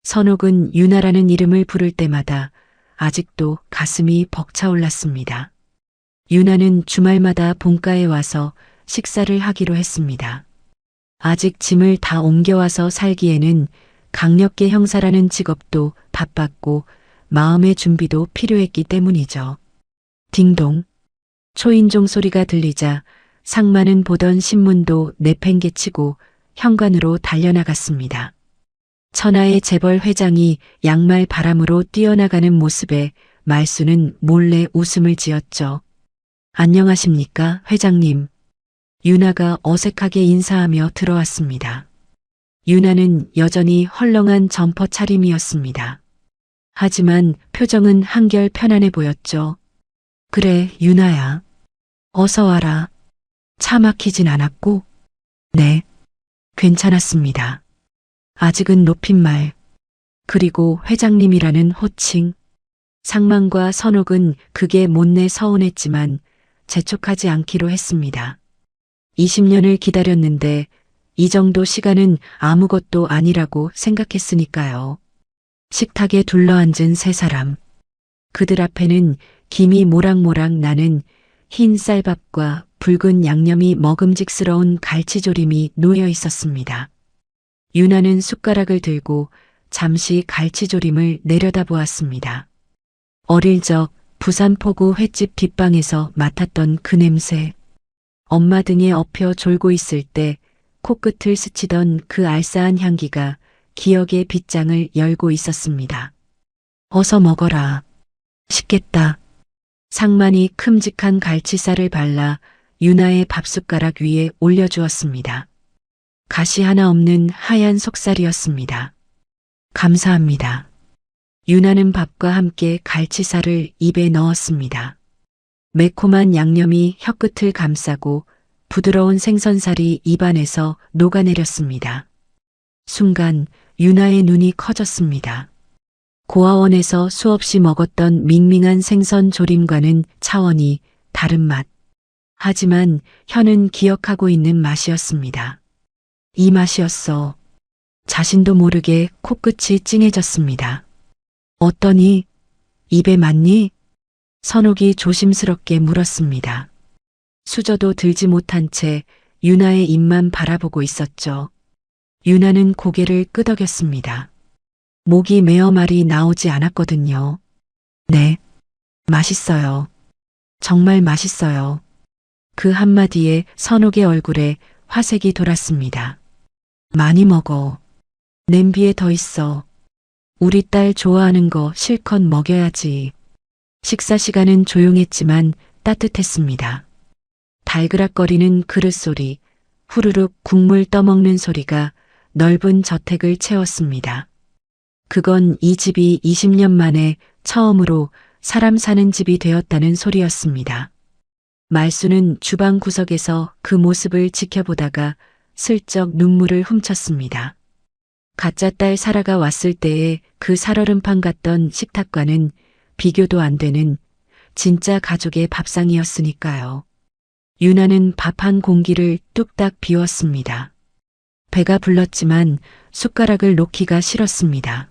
선옥은 유나라는 이름을 부를 때마다 아직도 가슴이 벅차올랐습니다. 유나는 주말마다 본가에 와서 식사를 하기로 했습니다. 아직 짐을 다 옮겨와서 살기에는 강력계 형사라는 직업도 바빴고 마음의 준비도 필요했기 때문이죠. 딩동. 초인종 소리가 들리자 상만은 보던 신문도 내팽개치고 현관으로 달려나갔습니다. 천하의 재벌 회장이 양말 바람으로 뛰어나가는 모습에 말수는 몰래 웃음을 지었죠. 안녕하십니까, 회장님. 유나가 어색하게 인사하며 들어왔습니다. 유나는 여전히 헐렁한 점퍼 차림이었습니다. 하지만 표정은 한결 편안해 보였죠. 그래, 유나야. 어서 와라. 차 막히진 않았고? 네. 괜찮았습니다. 아직은 높임말. 그리고 회장님이라는 호칭. 상만과 선옥은 그게 못내 서운했지만 재촉하지 않기로 했습니다. 20년을 기다렸는데 이 정도 시간은 아무것도 아니라고 생각했으니까요. 식탁에 둘러앉은 세 사람. 그들 앞에는 김이 모락모락 나는 흰 쌀밥과 붉은 양념이 먹음직스러운 갈치조림이 놓여 있었습니다. 유나는 숟가락을 들고 잠시 갈치조림을 내려다보았습니다. 어릴 적 부산 포구 횟집 뒷방에서 맡았던 그 냄새. 엄마 등에 엎여 졸고 있을 때 코끝을 스치던 그 알싸한 향기가 기억의 빗장을 열고 있었습니다. 어서 먹어라. 식겠다. 상만이 큼직한 갈치살을 발라 유나의 밥숟가락 위에 올려주었습니다. 가시 하나 없는 하얀 속살이었습니다. 감사합니다. 유나는 밥과 함께 갈치살을 입에 넣었습니다. 매콤한 양념이 혀끝을 감싸고 부드러운 생선살이 입안에서 녹아내렸습니다. 순간 유나의 눈이 커졌습니다. 고아원에서 수없이 먹었던 밍밍한 생선 조림과는 차원이 다른 맛. 하지만 혀는 기억하고 있는 맛이었습니다. 이 맛이었어. 자신도 모르게 코끝이 찡해졌습니다. 어떠니? 입에 맞니? 선옥이 조심스럽게 물었습니다. 수저도 들지 못한 채 유나의 입만 바라보고 있었죠. 유나는 고개를 끄덕였습니다. 목이 메어 말이 나오지 않았거든요. 네, 맛있어요. 정말 맛있어요. 그 한마디에 선옥의 얼굴에 화색이 돌았습니다. 많이 먹어. 냄비에 더 있어. 우리 딸 좋아하는 거 실컷 먹여야지. 식사 시간은 조용했지만 따뜻했습니다. 달그락거리는 그릇 소리, 후루룩 국물 떠먹는 소리가 넓은 저택을 채웠습니다. 그건 이 집이 20년 만에 처음으로 사람 사는 집이 되었다는 소리였습니다. 말수는 주방 구석에서 그 모습을 지켜보다가 슬쩍 눈물을 훔쳤습니다. 가짜 딸 사라가 왔을 때의 그 살얼음판 같던 식탁과는 비교도 안 되는 진짜 가족의 밥상이었으니까요. 유나는 밥 한 공기를 뚝딱 비웠습니다. 배가 불렀지만 숟가락을 놓기가 싫었습니다.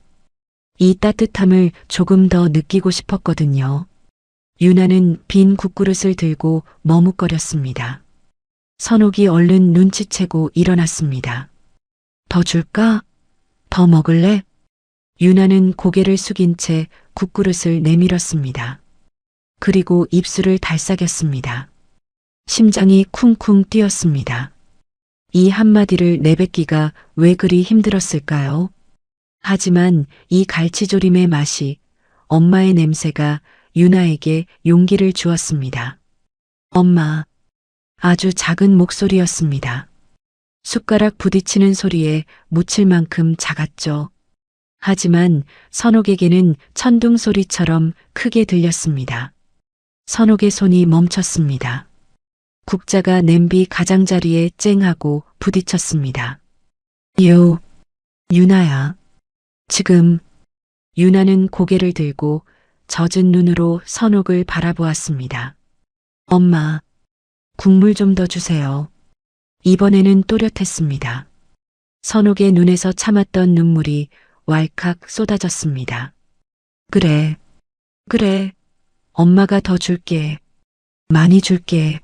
이 따뜻함을 조금 더 느끼고 싶었거든요. 유나는 빈 국그릇을 들고 머뭇거렸습니다. 선옥이 얼른 눈치채고 일어났습니다. 더 줄까? 더 먹을래? 유나는 고개를 숙인 채 국그릇을 내밀었습니다. 그리고 입술을 달싹였습니다. 심장이 쿵쿵 뛰었습니다. 이 한마디를 내뱉기가 왜 그리 힘들었을까요? 하지만 이 갈치조림의 맛이, 엄마의 냄새가 유나에게 용기를 주었습니다. 엄마. 아주 작은 목소리였습니다. 숟가락 부딪히는 소리에 묻힐 만큼 작았죠. 하지만 선옥에게는 천둥 소리처럼 크게 들렸습니다. 선옥의 손이 멈췄습니다. 국자가 냄비 가장자리에 쨍하고 부딪혔습니다. 유나야. 지금. 유나는 고개를 들고 젖은 눈으로 선옥을 바라보았습니다. 엄마, 국물 좀 더 주세요. 이번에는 또렷했습니다. 선옥의 눈에서 참았던 눈물이 왈칵 쏟아졌습니다. 그래. 엄마가 더 줄게. 많이 줄게.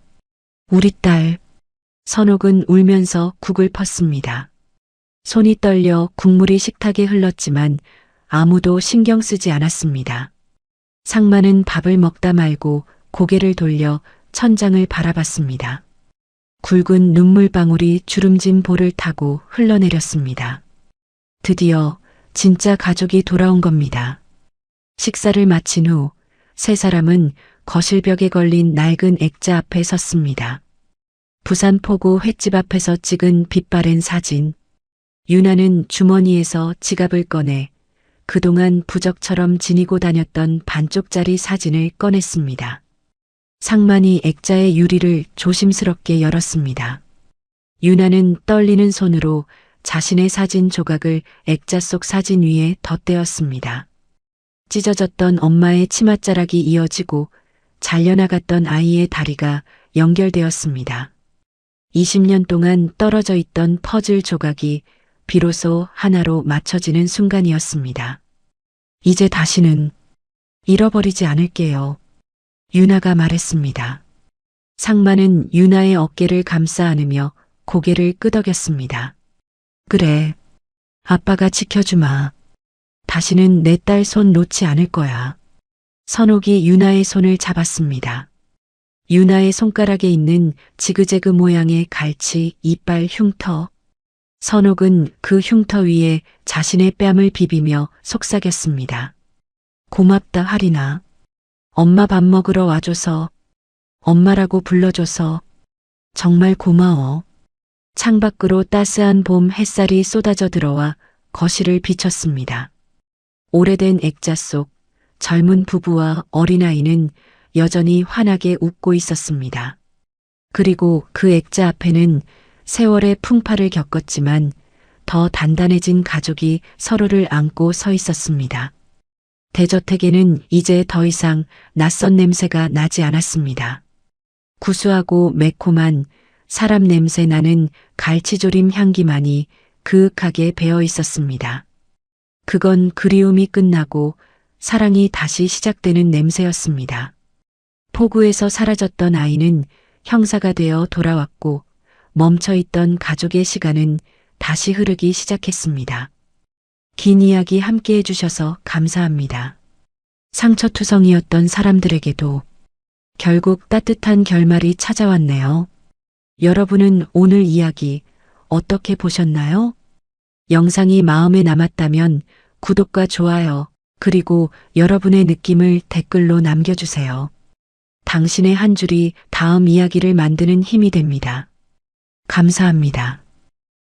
우리 딸. 선옥은 울면서 국을 펐습니다. 손이 떨려 국물이 식탁에 흘렀지만 아무도 신경 쓰지 않았습니다. 상마는 밥을 먹다 말고 고개를 돌려 천장을 바라봤습니다. 굵은 눈물방울이 주름진 볼을 타고 흘러내렸습니다. 드디어 진짜 가족이 돌아온 겁니다. 식사를 마친 후 세 사람은 거실벽에 걸린 낡은 액자 앞에 섰습니다. 부산 포구 횟집 앞에서 찍은 빛바랜 사진. 유나는 주머니에서 지갑을 꺼내 그동안 부적처럼 지니고 다녔던 반쪽짜리 사진을 꺼냈습니다. 상만이 액자의 유리를 조심스럽게 열었습니다. 유나는 떨리는 손으로 자신의 사진 조각을 액자 속 사진 위에 덧대었습니다. 찢어졌던 엄마의 치맛자락이 이어지고 잘려나갔던 아이의 다리가 연결되었습니다. 20년 동안 떨어져 있던 퍼즐 조각이 비로소 하나로 맞춰지는 순간이었습니다. 이제 다시는 잃어버리지 않을게요. 유나가 말했습니다. 상마는 유나의 어깨를 감싸 안으며 고개를 끄덕였습니다. 그래. 아빠가 지켜주마. 다시는 내 딸 손 놓지 않을 거야. 선옥이 유나의 손을 잡았습니다. 유나의 손가락에 있는 지그재그 모양의 갈치 이빨 흉터. 선옥은 그 흉터 위에 자신의 뺨을 비비며 속삭였습니다. 고맙다 하리나. 엄마 밥 먹으러 와줘서, 엄마라고 불러줘서 정말 고마워. 창밖으로 따스한 봄 햇살이 쏟아져 들어와 거실을 비췄습니다. 오래된 액자 속 젊은 부부와 어린아이는 여전히 환하게 웃고 있었습니다. 그리고 그 액자 앞에는 세월의 풍파를 겪었지만 더 단단해진 가족이 서로를 안고 서 있었습니다. 대저택에는 이제 더 이상 낯선 냄새가 나지 않았습니다. 구수하고 매콤한 사람 냄새 나는 갈치조림 향기만이 그윽하게 배어 있었습니다. 그건 그리움이 끝나고 사랑이 다시 시작되는 냄새였습니다. 포구에서 사라졌던 아이는 형사가 되어 돌아왔고 멈춰있던 가족의 시간은 다시 흐르기 시작했습니다. 긴 이야기 함께 해주셔서 감사합니다. 상처투성이었던 사람들에게도 결국 따뜻한 결말이 찾아왔네요. 여러분은 오늘 이야기 어떻게 보셨나요? 영상이 마음에 남았다면 구독과 좋아요, 그리고 여러분의 느낌을 댓글로 남겨주세요. 당신의 한 줄이 다음 이야기를 만드는 힘이 됩니다. 감사합니다.